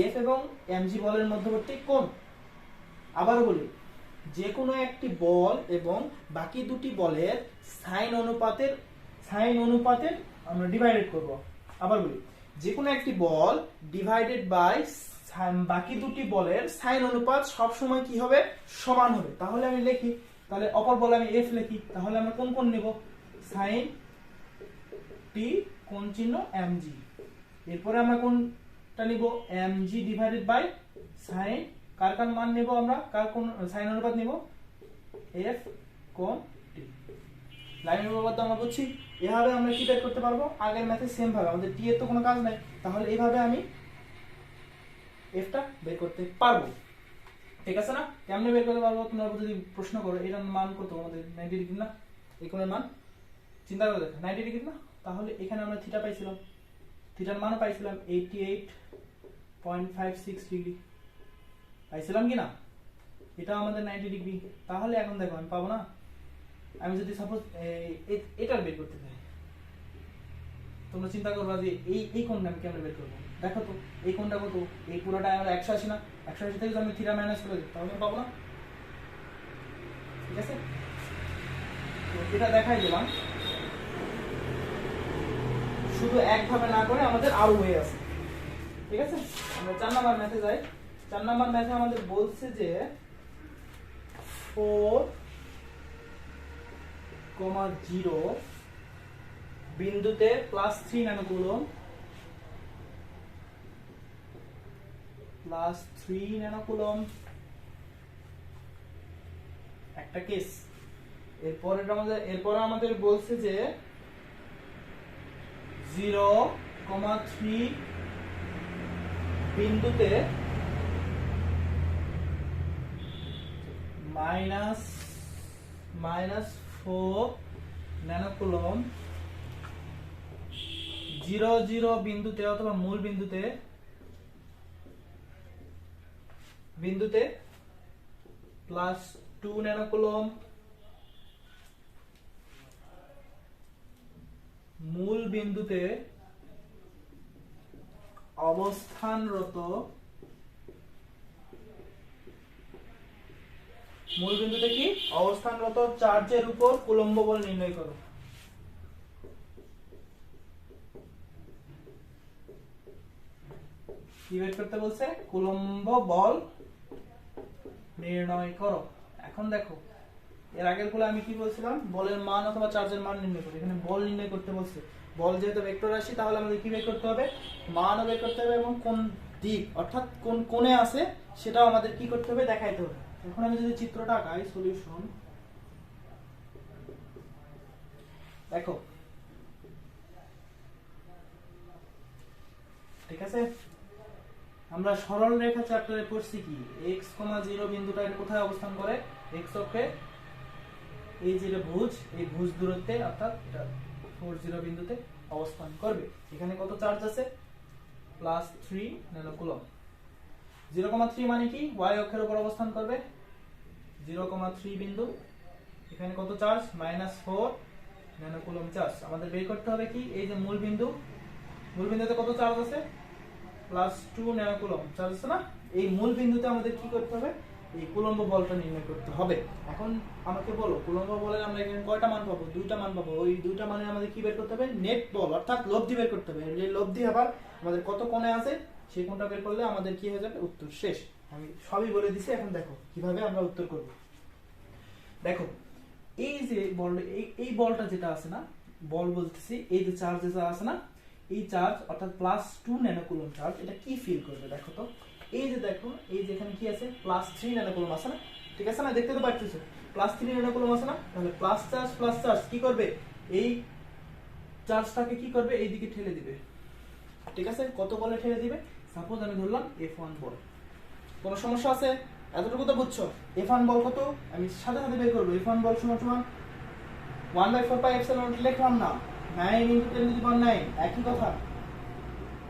এফ এবং এমজি বলের মধ্যবর্তী কোণ। আবার বলি, যে কোনো একটি বল এবং বাকি দুটি বলের সাইন অনুপাতের আমরা ডিভাইডেড করব। আবার বলি, যে কোনো একটি বল ডিভাইডেড বাই বাকি দুটি বলের সাইন অনুপাত সব সময় কি হবে, সমান হবে। তাহলে আমি লিখি, তাহলে অপর বলে আমি এফ লিখি, তাহলে আমরা কোন কোণ নেব, সাইন টি কোণ চিহ্ন এমজি, এরপরে আমরা কোনটা নিব, এমজি ডিভাইডেড বাই সাইন, কার মান নেব আমরা, কার কোন সাইন অনুপাত নেব, এফ কোণ টি। লাইনের উপপাদ্য আমরা বুঝছি, এভাবে আমরা কি বের করতে পারবো, আগের ম্যাথে সেম ভাবে, আমাদের টি এর তো কোনো কাজ নাই, তাহলে এইভাবে আমি এফটা বের করতে পারবো, ঠিক আছে না। কেমনে বের করতে পারবো, তোমরা যদি প্রশ্ন করো এটার মান কত, আমাদের 90 ডিগ্রি না, এই কোণের মান চিন্তা করে দেখো 90 ডিগ্রি না, তাহলে এখানে আমরা থিটা পাইছিলাম, থিটার মানও পাইছিলাম 88.56 ডিগ্রি পাইছিলাম কি না, এটা আমাদের 90 ডিগ্রি। তাহলে এখন দেখো আমি পাবো না, আমি যদি সাপোজ এটার বের করতে চাই, তোমরা চিন্তা করবা যে এই কোণটা আমি কেমনে বের করবো, দেখো তো এই কোণটা কত, এই পুরোটা আমরা 180 না, 180 থেকে যদি আমি থিটা মাইনাস করে দিই তাহলে পাবো না, ঠিক আছে। তো এটা দেখাই দিলাম, শুধু একভাবে না করে আমাদের আরো ওয়ে আছে, ঠিক আছে। আমরা 4 নাম্বার ম্যাথে যাই। 4 নাম্বার ম্যাথে আমাদের বলছে যে 4,0 বিন্দুতে +3 ন্যানোকুলম একটা কেস। এরপরে আমাদের বলছে যে 0,3 বিন্দুতে -4 ন্যানোকুলম 0,0 বিন্দুতে অথবা মূল বিন্দুতে +2 ন্যানোকুলম, মূল বিন্দুতে অবস্থানরত চার্জের উপর কুলম্ব বল নির্ণয় করো। কি বের করতে বলছে? কুলম্ব বল নির্ণয় করো। এখন দেখো, এর আগের গুলো আমি কি বলছিলাম, বলের মান অথবা চার্জের মান নির্ণয় করো। এখানে বল নির্ণয় করতে বলছে। বল যেহেতু ভেক্টর রাশি, তাহলে আমাদের কি বের করতে হবে? মানও বের করতে হবে এবং কোন দিক অর্থাৎ কোন কোণে আছে সেটাও আমাদের কি করতে হবে? দেখাইতে হবে। এখন আমি যদি চিত্রটা আঁকাই, সলিউশন দেখো, ঠিক আছে। আমরা সরল রেখা চ্যাপ্টারে পড়ছি কি x, 0 বিন্দুটা কোথায় অবস্থান করে? x অক্ষে এই যে ভুজ, এই ভুজ দূরত্বে অর্থাৎ এটা 40 বিন্দুতে অবস্থান করবে। এখানে কত চার্জ আছে? +3 ন্যানোকুলম। 0,3 মানে কি? y অক্ষের উপর অবস্থান করবে 0,3 বিন্দু। এখানে কত চার্জ? -4 nanocoulomb charge. আমাদের বের করতে হবে কি? এই যে মূল বিন্দুতে কত চার্জ আছে? +2 ন্যানোকুলম চার্জ আছে না? এই মূল বিন্দুতে আমাদের কি করতে হবে? এই কুলম্ব বলটা নির্ণয় করতে হবে। এখন আমাকে বলো, কুলম্ব বলের আমরা এখানে কয়টা মান পাবো? দুইটা মান পাবো। ওই দুইটা মানে আমাদের কি বের করতে হবে? নেট বল অর্থাৎ লব্ধি বের করতে হবে। এই লব্ধি আবার আমাদের কত কোণে আছে সেই কোণটা বের করলে আমাদের কি হয়ে যাবে? উত্তর শেষ। আমি সবই বলে দিছি। এখন দেখো কিভাবে আমরা উত্তর করব। দেখো, এই যে বল, এই বলটা যেটা আছে না, বল বলতেছি, এই যে চার্জ যেটা আছে না, এই চার্জ অর্থাৎ +2 ন্যানোকুলম চার্জ, এটা কি ফিল করবে? দেখো তো, এই যে দেখো, এই যে এখানে কি আছে? +3 ন্যানোকুলম আছে না? ঠিক আছে না? দেখতে তো পাচ্ছো +3 ন্যানোকুলম আছে না? তাহলে প্লাস চার্জ কি করবে? এই চার্জটাকে কি করবে? এই দিকে ঠেলে দিবে। ঠিক আছে? কত বলে ঠেলে দিবে? সাপোজ আমি ধরলাম F1 বল। কোনো সমস্যা আছে? এতটুকু তো বুঝছো। F1 বল কত? আমি সাথে সাথে বের করব। F1 বল সমান 1/4πε লিখলাম না, 9 × 10⁹ একই কথা।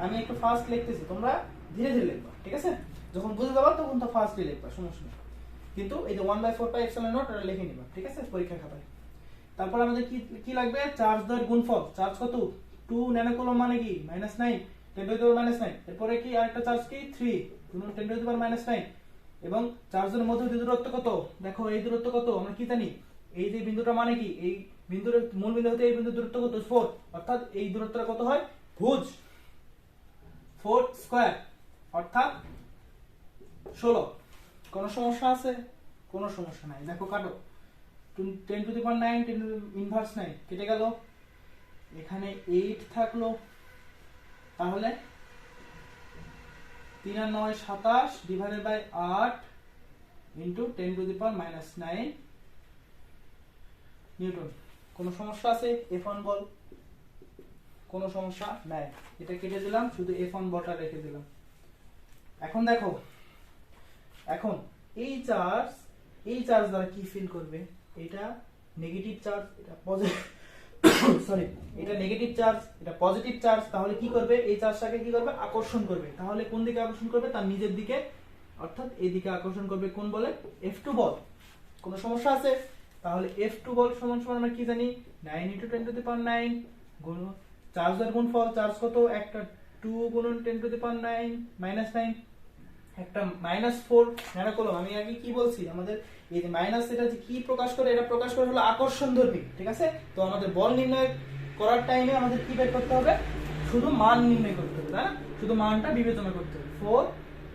আমি একটু ফাস্ট লিখতেছি, তোমরা ধীরে ধীরে লিখবা, ঠিক আছে? যখন বুঝে যাবা তখন তো ফাস্টলি লিখবা, সমস্যা নেই। কিন্তু এই যে 1/4πε এটা লিখে নিবা, ঠিক আছে, পরীক্ষার খাতায়। তারপর আমাদের কি কি লাগবে? চার্জ দ্বয়ের গুণফল। চার্জ কত? 2 ন্যানোকুলম মানে কি? -9, 10⁻⁹ এরপরে কি আরেকটা চার্জ কি? 3 × 10⁻⁹ এবং চার্জের মধ্যে দূরত্ব কত? দেখো এই দূরত্ব কত? আমরা কি জানি? এই যে বিন্দুটা মানে কি? এই বিন্দুর মূল বিন্দু হতে এই বিন্দুর দূরত্ব কত? 4। অর্থাৎ এই দূরত্বটা কত হয়? ভুজ 4 স্কয়ার অর্থাৎ 16। কোন সমস্যা আছে? কোন সমস্যা নাই। দেখো কাটো, 10⁹ 10⁻⁹ কেটে গেল, এখানে 8 থাকলো, তাহলে 3 আর 9 27 ডিভাইডেড বাই 8 ইনটু 10⁻⁹ নিউটন। কোনো সমস্যা আছে? F1 বল কোনো সমস্যা নাই। এটা কেটে দিলাম, শুধু F1 বলটা রেখে দিলাম। এখন দেখো, এখন এই চার্জ দ্বারা কি ফিল করবে? এটা নেগেটিভ চার্জ, এটা পজিটিভ, সরি, এটা নেগেটিভ চার্জ, এটা পজিটিভ চার্জ। তাহলে কি করবে? এই চার্জটাকে কি করবে? আকর্ষণ করবে। তাহলে কোন দিকে আকর্ষণ করবে? তার নিজের দিকে, অর্থাৎ এই দিকে আকর্ষণ করবে। কোন বলে? F2 বল। কোনো সমস্যা আছে? তাহলে F2 বল সমান সমান আমরা কি জানি? 9 × 10⁹ গুণ চার্জের গুণফল। চার্জ কত? একটা 2 × 10⁻⁹ একটা -4 ন্যানোকুলম। আমি আগে কি বলছি? আমাদের এই যে মাইনাস, এটা যে কি প্রকাশ করে? এটা প্রকাশ করে হলো আকর্ষণ ধর্মী, ঠিক আছে? তো আমাদের বল নির্ণয় করার টাইমে আমাদের কি বের করতে হবে, শুধু মান নির্ণয় করতে হবে, তাই না? শুধু মানটা বিবেচনা করতে হবে। 4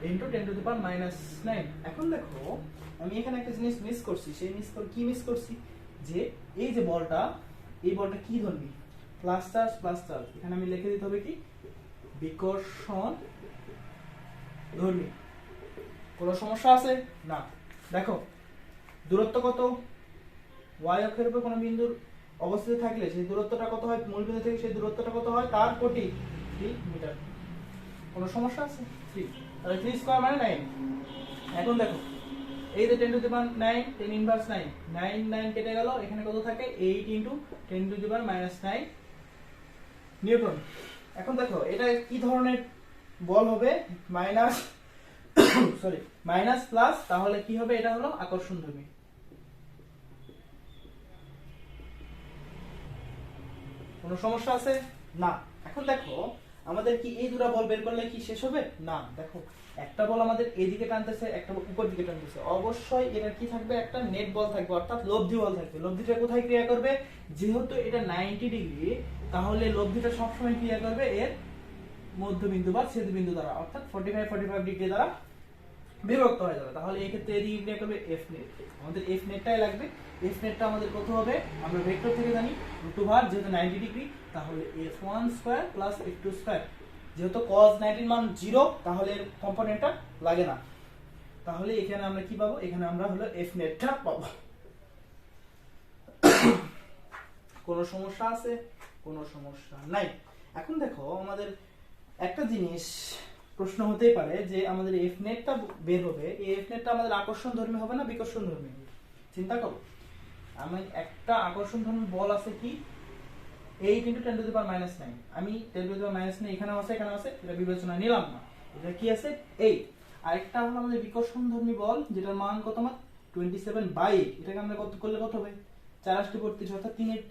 ইনটু 10 টু দি পাওয়ার -9। এখন দেখো আমি এখানে একটা জিনিস মিস করছি, সেই কি মিস করছি, যে এই যে বলটা, এই বলটা কি ধর্মী, প্লাস চার্জ প্লাস চার্জ। এখানে আমি লিখে দিতে হবে কি, বিকর্ষণ ধর্মী। কোনো সমস্যা আছে? না। দেখো দূরত্ব কত, y অক্ষের উপর কোনো বিন্দুর অবস্থিত থাকলে সেই দূরত্বটা কত হয়, মূল বিন্দু থেকে সেই দূরত্বটা কত হয়, তার কোটি 3 মিটার। কোনো সমস্যা আছে? 3, তাহলে 3 স্কয়ার মানে 9। এখন দেখো এই যে 10 টু দি পাওয়ার 9, 10 ইনভার্স 9, 9 9 কেটে গেল, এখানে কত থাকে, 8 into 10 to the power -9 Newton. এখন দেখো এটা কি ধরনের বল হবে, মাইনাস সরি মাইনাস প্লাস, তাহলে কি হবে, এটা হলো আকর্ষণধর্মী। কোনো সমস্যা আছে? না। এখন দেখো আমাদের কি এই দুটো বল বের করলে কি শেষ হবে? না। দেখো একটা বল আমাদের এদিকে টানতেছে, একটা উপর দিকে টানতেছে, অবশ্যই এটা কি থাকবে, একটা নেট বল থাকবে, অর্থাৎ লব্ধি বল থাকবে। লব্ধিটা কোথায় ক্রিয়া করবে, যেহেতু এটা 90 ডিগ্রি, তাহলে লব্ধিটা সবসময় ক্রিয়া করবে এর মধ্যবিন্দু বা ছেদবিন্দু দ্বারা, অর্থাৎ 45 ডিগ্রি দ্বারা বিভক্ত হয়ে যাবে। তাহলে এই ক্ষেত্রে এদিকে ক্রিয়া করবে এফ নেট। আমাদের এফ নেটটাই লাগবে। এফ নেটটা আমাদের কত হবে, আমরা ভেক্টর থেকে জানি √, যেহেতু 90 ডিগ্রি, তাহলে f1 square plus f2 square. যেহেতু cos 90 মান 0, তাহলে এর কম্পোনেন্টটা লাগে না। তাহলে এখানে আমরা কি পাবো, এখানে আমরা হলো এফ নেটটা পাবো। কোনো সমস্যা আছে? কোনো সমস্যা নাই। এখন দেখো আমাদের একটা জিনিস প্রশ্ন হতেই পারে যে আমাদের এফ নেটটা বের হবে, এই এফ নেটটা আমাদের আকর্ষণধর্মী হবে না বিকর্ষণধর্মী? চিন্তা করো, আমি একটা আকর্ষণধর্মী বল আছে কি 8 ইনটু 10 টু দি পাওয়ার -9, আমি 10 টু দি পাওয়ার -9 এখানেও আছে, এখানেও আছে, এটা বিবেচনা নিলাম না, এটা কি আছে 8। আরেকটা হলো আমাদের বিকর্ষণধর্মী বল, যেটার মান কত, মান 27/8। এটাকে আমরা কত করলে কত হবে, 4 8 32, অর্থাৎ 3 এর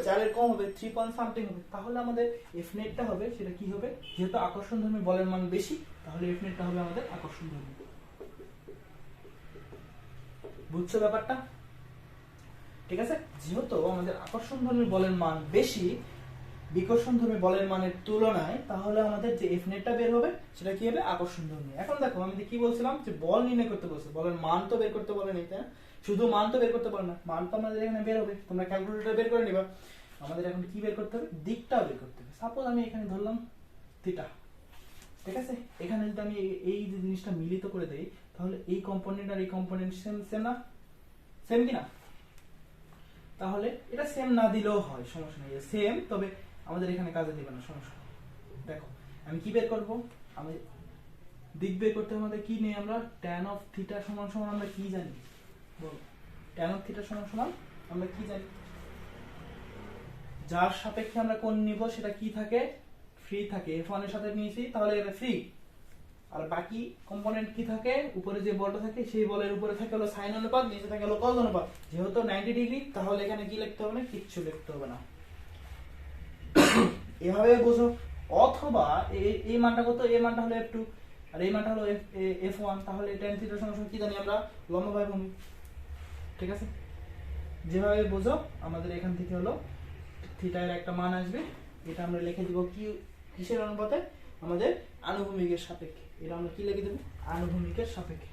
4 এর কম হবে, 3 পয়েন্ট সামথিং হবে। তাহলে আমাদের এফ নেটটা হবে, সেটা কি হবে, যেহেতু আকর্ষণধর্মী বলের মান বেশি, তাহলে এফ নেটটা হবে আমাদের আকর্ষণধর্মী। বুঝছো ব্যাপারটা? ঠিক আছে। যেহেতু আমাদের আকর্ষণধর্মী বলের মান বেশি বিকর্ষণধর্মী বলের মানের তুলনায়, তাহলে আমাদের যে এফ নেটটা বের হবে সেটা কি হবে, আকর্ষণধর্মী। এখন দেখো আমি কি বলছিলাম, যে বল নির্ণয় করতে বলছে, বলের মান তো বের করতে বলে নাই, তাই না? শুধু মান তো বের করতে পারে না, মান তো আমাদের এখানে বের হবে, তোমরা ক্যালকুলেটর বের করে নিবা। আমাদের এখন কি বের করতে হবে, দিকটাও বের করতে হবে। সাপোজ আমি এখানে ধরলাম থিটা, ঠিক আছে। এখানে যদি আমি এই যে জিনিসটা মিলিত করে দেই, তাহলে এই কম্পোনেন্ট আর এই কম্পোনেন্ট সেম সেম না, সেম কি না? তাহলে এটা সেম না দিলেও হয়, সমস্যা নেই, সেম, তবে আমাদের এখানে কাজে দিবে না, সমস্যা। দেখো আমি কি বের করব, আমি দিক বের করতে আমাদের কি নেই, আমরা tan of থিটা সমান সমান আমরা কি জানি, বল tan of থিটা সমান সমান আমরা কি জানি, যার সাপেক্ষে আমরা কোণ নিব সেটা কি থাকে, ফ্রি থাকে। f1 এর সাথে নিয়েছি, তাহলে এটা ফ্রি। আর বাকি কম্পোনেন্ট কি থাকে, উপরে যে বলটা থাকে সেই বলের উপরে থাকে হলো সাইন অনুপাত, নিচে থাকে হলো কস অনুপাত। যেহেতু 90 ডিগ্রি, তাহলে এখানে কি লিখতে হবে না, কিচ্ছু লিখতে হবে না। এভাবে বুঝো। অথবা এই মানটা কত, এই মানটা হলো f2 আর এই মানটা হলো f1, তাহলে tan থিটা সমান কি জানি আমরা, লম্ব বাই ভূমি। ঠিক আছে, যেভাবে বুঝো আমাদের এখান থেকে হলো থিটা এর একটা মান আসবে, এটা আমরা লিখে দিব কি, কিসের অনুপাতে, আমাদের আনুভূমিকের সাপেক্ষে। এটা আমরা কি লিখে দেব, আনুভূমিকের সাপেক্ষে।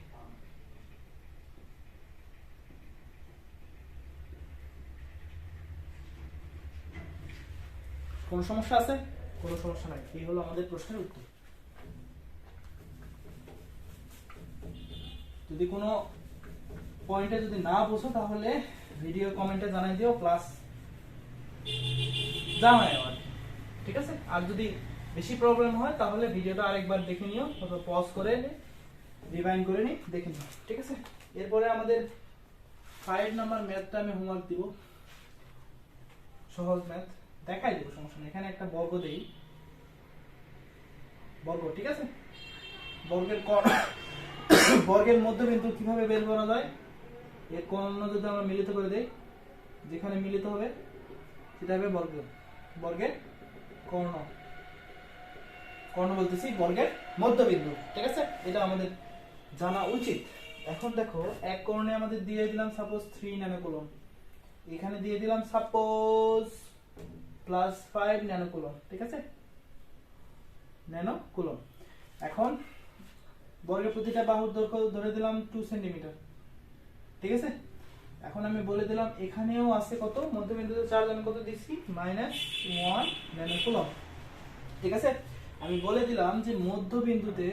কোন সমস্যা আছে? কোনো সমস্যা নাই। এই হলো আমাদের প্রশ্নের উত্তর। যদি কোনো পয়েন্টে যদি না বুঝো, তাহলে ভিডিও কমেন্টে জানাই দিও, প্লাস জানাই আর, ঠিক আছে। আর যদি বেশি প্রবলেম হয়, তাহলে ভিডিওটা আরেকবার দেখে নিও, অথবা পজ করে রিভাইন্ড করে নি, দেখে নিও, ঠিক আছে। এরপরে আমাদের 5 নাম্বার ম্যাথটা আমি হোমওয়ার্ক দিব, সহজ ম্যাথ দেখাই দেবো, সমস্যা নেই। এখানে একটা বর্গ দেই, বর্গ, ঠিক আছে। বর্গের মধ্যবিন্দু কিভাবে বের করা যায়, এর কর্ণ যদি আমরা মিলিত করে দেই, যেখানে মিলিত হবে সেটা হবে বর্গের কর্ণ, বলতেছি বর্গের মধ্যবিন্দু, ঠিক আছে। এটা আমাদের জানা উচিত। এখন দেখো এক কর্ণে আমাদের দিয়ে দিলাম সাপোজ 3 ন্যানোকুলম, এখানে দিয়ে দিলাম সাপোজ প্লাস 5 ন্যানো কুলম, ঠিক আছে, ন্যানো কুলম। এখন বর্গের প্রতিটা বাহুর দৈর্ঘ্য ধরে দিলাম 2 সেন্টিমিটার, ঠিক আছে। এখন আমি বলে দিলাম এখানেও আছে কত, মধ্যবিন্দুতে চার্জ আমি কত দিচ্ছি, -1 ন্যানো কুলম, ঠিক আছে। আমি বলে দিলাম যে মধ্যবিন্দুতে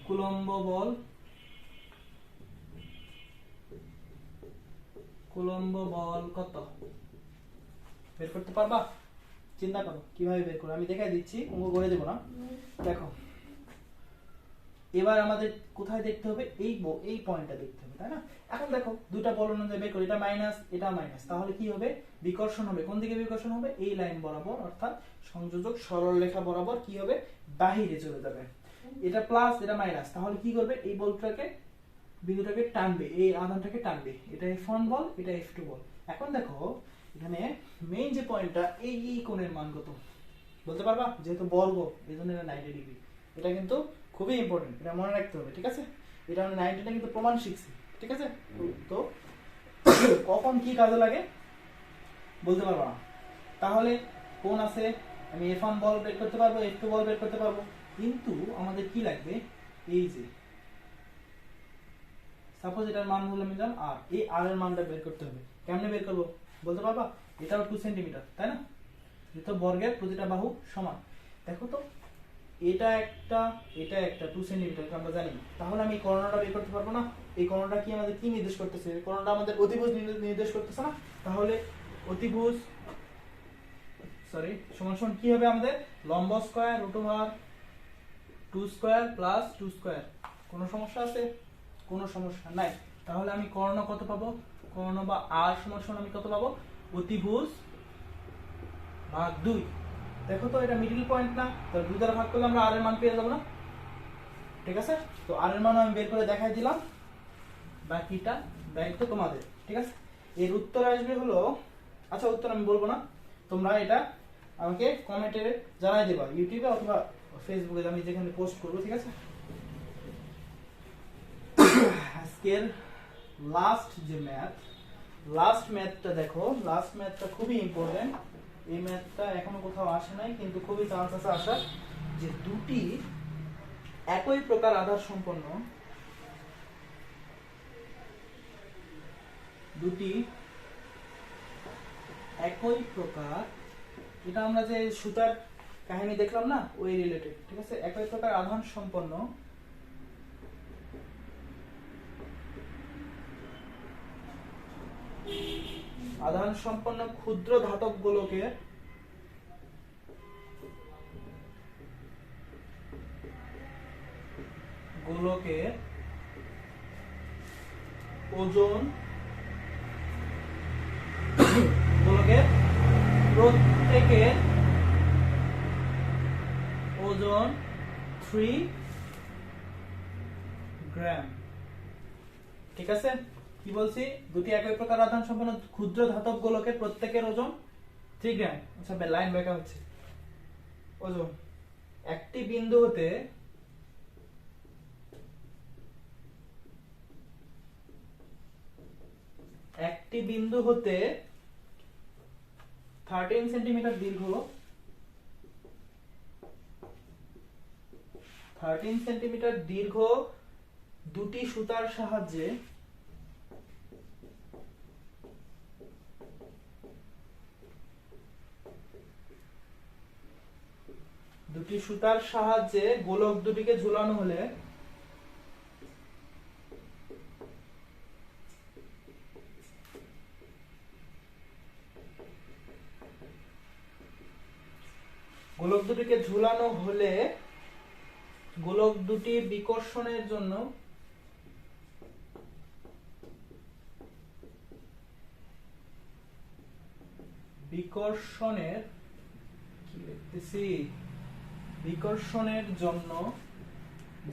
কুলম্ব বল কত বের করতে পারবা? চিন্তা করো কিভাবে বের করো, আমি দেখাই দিচ্ছি, অঙ্ক করে দেবো না। দেখো এবার আমাদের কোথায় দেখতে হবে, এই পয়েন্টটা দেখতে হবে, তাই না। এখন দেখো দুইটা বল অনুযায়ী বের করি, এটা মাইনাস এটা মাইনাস, তাহলে কি হবে, বিকর্ষণ হবে। কোন দিকে বিকর্ষণ হবে, এই লাইন বরাবর, অর্থাৎ সংযোজক সরল রেখা বরাবর কি হবে, বাহিরে চলে যাবে। এটা প্লাস এটা মাইনাস, তাহলে কি করবে, এই বলটাকে বিন্দুটাকে টানবে, এই আধানটাকে টানবে, এটা F1 বল, এটা F2 বল। এখন দেখো এখানে মেইন যে পয়েন্টটা, এই কোণের মান কত বলতে পারবা, যেহেতু বর্গ এইজন্য এটা 90 ডিগ্রি। এটা কিন্তু খুবই ইম্পর্টেন্ট, এটা মনে রাখতে হবে, ঠিক আছে। এটা আমরা 90টা কিন্তু প্রমাণ শিখছি, ঠিক আছে। তো কখন কি কাজে লাগে বলতে পারবো না, তাহলে কোন আছে, আমি F1 বল বের করতে পারবো, F2 বল বের করতে পারবো, কিন্তু আমাদের কি লাগবে, এই যে সাপোজ এটার মান হলো আমি জান আর, এই আর এর মানটা বের করতে হবে। কেমনে বের করব বলতে পারবা, এটাও 2 সেন্টিমিটার, তাই না, যেহেতু বর্গের প্রতিটা বাহু সমান। দেখো তো এটা একটা 2 সেন্টিমিটার আমরা জানি, তাহলে আমি কর্ণটা বের করতে পারবো না। এই কর্ণটা কি আমাদের কি নির্দেশ করতেছে, কর্ণটা আমাদের অতিভুজ নির্দেশ করতেছে না, তাহলে অতিভুজ সমান কি হবে আমাদের, লম্ব স্কয়ার √2 স্কয়ার প্লাস 2 স্কয়ার। কোনো সমস্যা আছে? কোনো সমস্যা নাই। তাহলে আমি কর্ণ কত পাবো, কর্ণ বা আর সমান আমি কত পাবো, অতিভুজ ভাগ 2। দেখো তো এটা মিডল পয়েন্ট না, তো 2 দ্বারা ভাগ করলে আমরা আর এর মান পেয়ে যাব না, ঠিক আছে। তো আর এর মান আমি বের করে দেখাই দিলাম, বাকিটা দায়িত্ব তোমাদের, ঠিক আছে। এর উত্তর আসবে হলো, আচ্ছা উত্তর আমি বলবো না, তোমরা এটা আমাকে কমেন্টে জানাই দেবা, ইউটিউবে অথবা ফেসবুকে, আমি যেখানে পোস্ট করব, ঠিক আছে। আজকের লাস্ট ম্যাথটা দেখো, লাস্ট ম্যাথটা খুবই ইম্পর্টেন্ট। এই ম্যাথটা এখনো কোথাও আসে নাই, কিন্তু খুবই চান্স আছে আসার, যে দুটি একই প্রকার আধার সম্পন্ন এটা আমরা যে সুতার কাহিনী দেখলাম না, ওই রিলেটেড, ঠিক আছে। একই প্রকার আধান সম্পন্ন ক্ষুদ্র ধাতব গোলকের ওজন প্রত্যেকের ওজন 3 গ্রাম, ঠিক আছে। কি বলছি, দুটি একই প্রকার আধান সম্পন্ন ক্ষুদ্র ধাতব গোলকের প্রত্যেকের ওজন 3 গ্রাম। আচ্ছা লাইন ব্যাখ্যা হচ্ছে, ওজন একটি বিন্দু হতে একটি বিন্দু হতে 13 সেন্টিমিটার দীর্ঘ 13 সেন্টিমিটার দীর্ঘ দুটি সুতার সাহায্যে গোলক দুটিকে ঝুলানো হলে গোলক দুটি বিকর্ষণের জন্য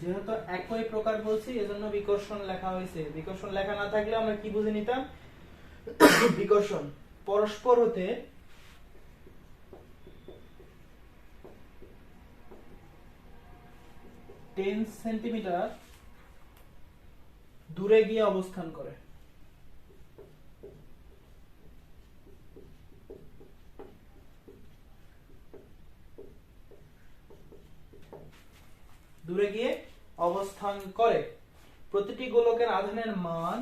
যেহেতু একই প্রকার বলছি এজন্য বিকর্ষণ লেখা হয়েছে। বিকর্ষণ লেখা না থাকলে আমরা কি বুঝে নিতাম, বিকর্ষণ পরস্পর হতে 10 সেন্টিমিটার দূরে গিয়ে অবস্থান করে। দূরে গিয়ে অবস্থান করে। প্রতিটি গোলকের আধানের মান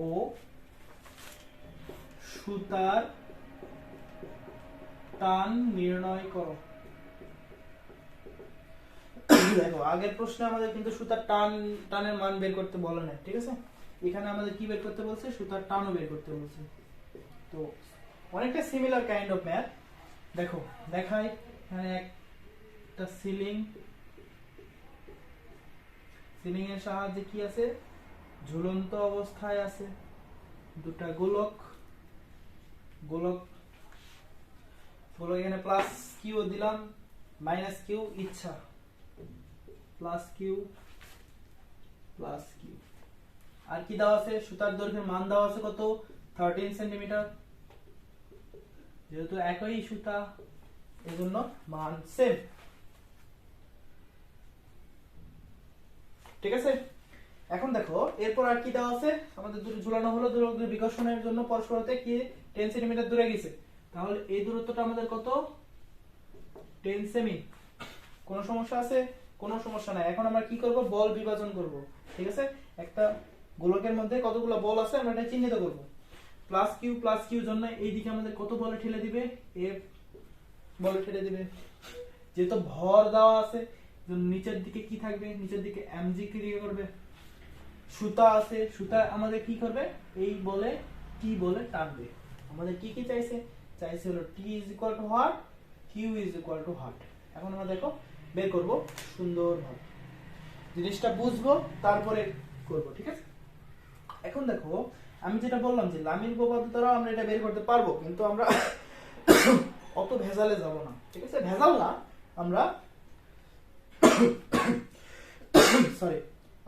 ও সুতার টান নির্ণয় করো। দেখো আগের প্রশ্নে আমাদের কিন্তু সুতার টানের মান বের করতে বলে না, ঠিক আছে? এখানে আমাদের কি বের করতে বলছে? সুতার টানও বের করতে বলছে। তো অনেকটা সিমিলার কাইন্ড অফ ম্যাথ। দেখো দেখাই, এখানে একটা সিলিং এর সাহায্যে কি আছে? ঝুলন্ত অবস্থায় আছে দুটা গোলক। এখানে প্লাস কিউ দিলাম, মাইনাস কিউ ইচ্ছা, প্লাস কিউ আর কি দেওয়া আছে? সুতার দৈর্ঘ্যের মান দেওয়া আছে কত? 13 সেন্টিমিটার। যেহেতু একই সুতা এজন্য মান সেম, ঠিক আছে? এখন দেখো এরপর আর কি দেওয়া আছে? আমাদের দুটো ঝুলানো হলো, দূরত্ব বিকর্ষণের জন্য পরস্পর হতে কি 10 সেন্টিমিটার দূরে গেছে। তাহলে এই দূরত্বটা আমাদের কত? 10 সেমি। কোন সমস্যা আছে? কোনো সমস্যা নাই। এখন আমরা কি করব? বল বিভাজন করব, ঠিক আছে? একটা গোলকের মধ্যে কতগুলো বল আছে আমরা এটা চিহ্নিত করব। প্লাস কিউ জন্য এইদিকে আমাদের কত বলে ঠেলে দিবে? এফ বলে ঠেলে দিবে। যেহেতু ভর দেওয়া আছে, নিচের দিকে কি থাকবে? নিচের দিকে এমজি ক্রিয়া করবে। সুতা আছে, সুতা আমাদের কি করবে? এই বলে টি বলে টানবে। আমাদের কি কি চাইছে? চাইছে হলো T is equal to what, Q is equal to what. এখন আমরা দেখো বের করব সুন্দরভাবে, জিনিসটা বুঝবো তারপরে করব, ঠিক আছে? এখন দেখো আমি যেটা বললাম যে লামির উপপাদ্য দ্বারা আমরা এটা বের করতে পারবো, কিন্তু আমরা অত ভেজালে যাব না, ঠিক আছে? ভেজাল না, আমরা সরি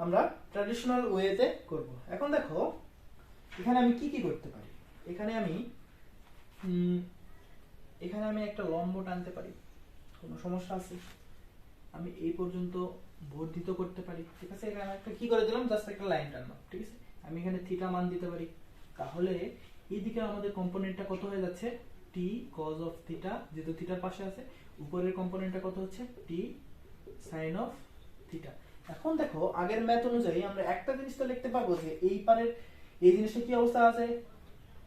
আমরা ট্র্যাডিশনাল ওয়েতে করব। এখন দেখো এখানে আমি কি কি করতে পারি? এখানে আমি একটা লম্ব টানতে পারি, কোনো সমস্যা আছে? আমি এই পর্যন্ত বর্ধিত করতে পারি, ঠিক আছে? এখানে একটা কি করে দিলাম? জাস্ট একটা লাইন টানলাম, ঠিক আছে? আমি এখানে থিটা মান দিতে পারি। তাহলে এইদিকে আমাদের কম্পোনেন্টটা কত হয়ে যাচ্ছে? টি cos অফ থিটা, যেহেতু থিটার পাশে আছে। উপরের কম্পোনেন্টটা কত হচ্ছে? টি sin অফ থিটা। এখন দেখো আগের ম্যাথ অনুযায়ী আমরা একটা জিনিস তো লিখতে পারবো যে এই পারের এই জিনিসটা কি অবস্থা আছে?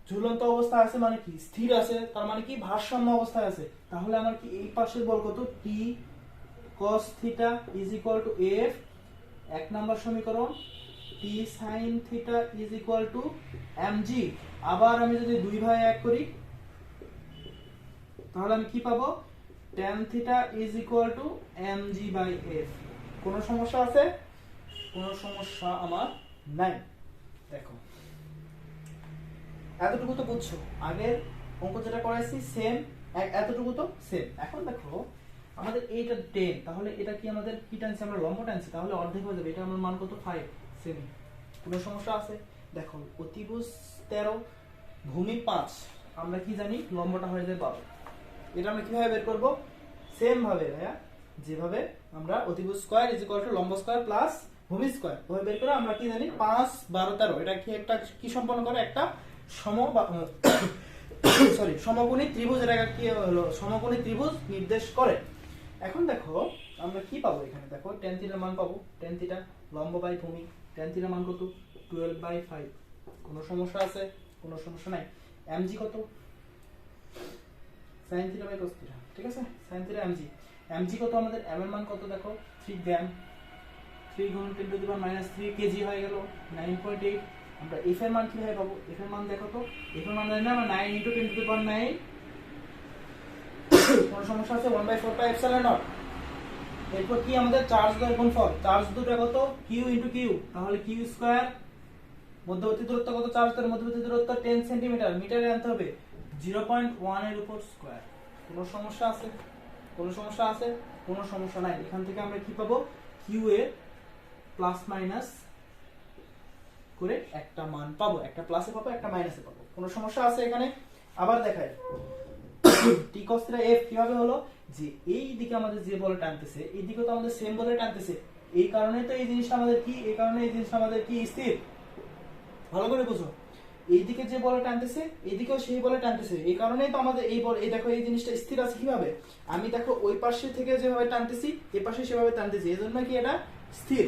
ঝুলন্ত অবস্থা আছে, মানে কি স্থির আছে, তার মানে কি ভারসাম্য অবস্থায় আছে। তাহলে আমার কি এই পাশের বল কত? টি cos theta is equal two F, এক নাম্বার সমীকরণ। টি sin theta is equal to mg। আবার আমি যদি 2 ভাগে 1 করি তাহলে আমি কি পাবো? tan theta is equal to mg by f। কোনো সমস্যা আছে? কোনো সমস্যা আমার নাই। দেখো এতটুকু তো বুঝছো, আগের অঙ্ক যেটা করাইছি সেম, এতটুকু তো সেম। এখন দেখো আমাদের এইটা 10, তাহলে এটা কি আমাদের কি টানছি? আমরা লম্ব টানছি, তাহলে অর্ধেক হয়ে যাবে। এটা আমার মান কত? 5 সেমি। কোনো সমস্যা আছে? দেখো অতিভুজ 13, ভূমি 5, আমরা কি জানি? লম্বটা হয়ে যায় 12। এটা আমরা কিভাবে বের করব? সেম ভাবে ভাইয়া, যেভাবে আমরা অতিভুজ স্কয়ার ইজ ইকুয়াল টু লম্ব স্কয়ার প্লাস ভূমি স্কয়ার ওভাবে বের করে আমরা কি জানি? 5 12 13। এটা কি একটা কি সম্পন্ন করে? একটা সমকোণী ত্রিভুজ। এটা কি হলো? সমকোণী ত্রিভুজ নির্দেশ করে। এখন দেখো আমরা কি পাবো? এখানে দেখো tan থিটার মান পাবো। tan থিটা লম্ব বাই ভূমি, tan থিটার মান কত? 12/5। কোনো সমস্যা আছে? কোনো সমস্যা নাই। mg কত? sin theta by cos theta, ঠিক আছে? sin থিটা mg কত? আমাদের m এর মান কত? দেখো 3 গ্রাম। 3 গুণ 10 টু দি পাওয়ার -3 কেজি হয়ে গেল 9.8। আমরা f এর মান কিভাবে পাবো? f এর মান দেখো তো, f এর মান জানি না আমরা 9 * 10 টু দি পাওয়ার 9। কোন সমস্যা আছে? 1/4 পাই এপসিলন নট। এরপর কি আমাদের চার্জ দ্বয় গুণফল, চার্জ দুটো কত? q * q, তাহলে q স্কয়ার। মধ্যবর্তী দূরত্ব কত? চার্জের মধ্যবর্তী দূরত্ব 10 সেন্টিমিটার, মিটারে আনতে হবে 0.1 এর উপর স্কয়ার। কোনো সমস্যা আছে? কোনো সমস্যা আছে? কোনো সমস্যা নাই। এখান থেকে আমরা কি পাবো? q এর প্লাস মাইনাস করে একটা মান পাবো, একটা প্লাসে পাবো, একটা মাইনাসে পাবো। কোনো সমস্যা আছে এখানে? আবার দেখাই, t cos θ f কিভাবে হলো? যে এই দিকে আমাদের যে বল টানতেছে এই দিকে তো আমাদের সেম বলে টানতেছে, এই কারণে তো এই জিনিসটা আমাদের কি, এই কারণে এই জিনিসটা আমাদের কি স্থির। ভালো করে বুঝো, এইদিকে যে বল টানতেছে এইদিকেও সেই বলে টানতেছে, এই কারণেই তো আমাদের এই বল, এই দেখো এই জিনিসটা স্থির আছে কিভাবে, আমি দেখো ওই পাশে থেকে যেভাবে টানতেছি এই পাশে সেভাবে টানতেছি, এই জন্য কি এটা স্থির।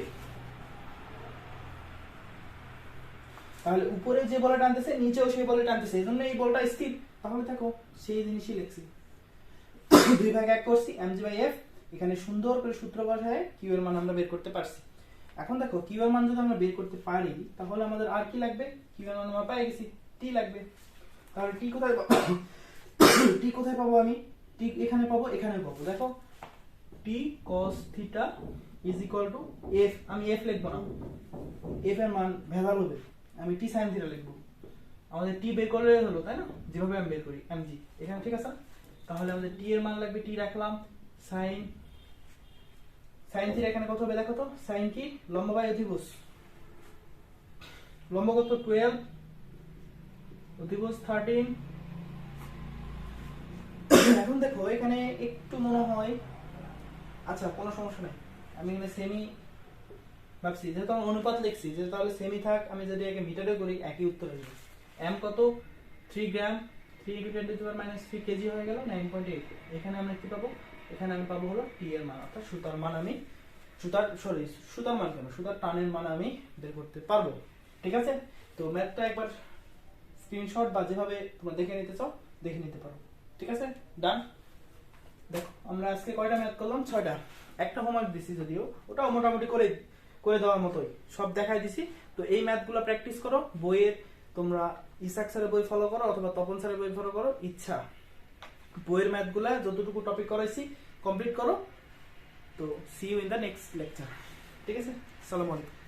তাহলে উপরে যে বলে টানতেছে নিচেও সেই বলে টানতেছে, এই জন্য এই বলটা স্থির। তাহলে দেখো সেই জিনিসই লিখছি, 2/1 করছি mg/f, এখানে সুন্দর করে সূত্র বসায় কিউ এর মান আমরা বের করতে পারছি। এখন দেখো কিউ এর মান যদি আমরা বের করতে পারি তাহলে আমাদের আর কি লাগবে, কিউ এর মান আমরা পেয়ে গেছি, টি লাগবে। তাহলে টি কোথায় পাবো, টি কোথায় পাবো, আমি টি এখানে পাবো, এখানে পাবো। দেখো টি cos theta is equal two F, আমি এফ লিখবো না, এফ এর মান ভেজাল হবে, আমি টি sin থিটা লিখবো। আমাদের টি বের করলে হলো, তাই না, যেভাবে আমি বের করি mg এখানে, ঠিক আছে। তাহলে আমাদের টি এর মান লাগবে, টি রাখলাম, sin থিটা এখানে কত হবে দেখো তো, sin কি লম্ব বাই অধিভুজ, লম্ব কত 12, অধিভুজ 13। এখন দেখো এখানে একটু মনে হয়, আচ্ছা কোনো সমস্যা নাই, আমি এখানে সেমি ভাবছি, যেহেতু আমি অনুপাত লিখছি যে তাহলে সেমি থাক, আমি যদি একে মিটারে করি একই উত্তর আসবে। এম কত 3 গ্রাম, 3 × 10⁻³ কেজি হয়ে গেল 9.8। এখানে আমরা কি পাবো, এখানে আমি পাবো হলো টি এর মান, অর্থাৎ সুতার মান, আমি সুতার মান কেন, সুতার টানের মান আমি বের করতে পারবো। ঠিক আছে, তো ম্যাথটা একবার স্ক্রিনশট বা যেভাবে তোমরা দেখে নিতে চাও দেখে নিতে পারো। ঠিক আছে, ডান। দেখো আমরা আজকে কয়টা ম্যাথ করলাম, 6টা। একটা হোমওয়ার্ক দিছি যদিও, ওটাও মোটামুটি করে দেওয়ার মতোই, সব দেখাই দিছি। তো এই ম্যাথগুলো প্র্যাকটিস করো, বইয়ের তোমরা ইসাক স্যারের বই ফলো করো অথবা তপন স্যারের বই ফলো করো, ইচ্ছা। বইয়ের ম্যাথগুলা যতটুকু টপিক করাইছি কমপ্লিট করো। তো see you in the next lecture. ঠিক আছে, আসসালামু আলাইকুম।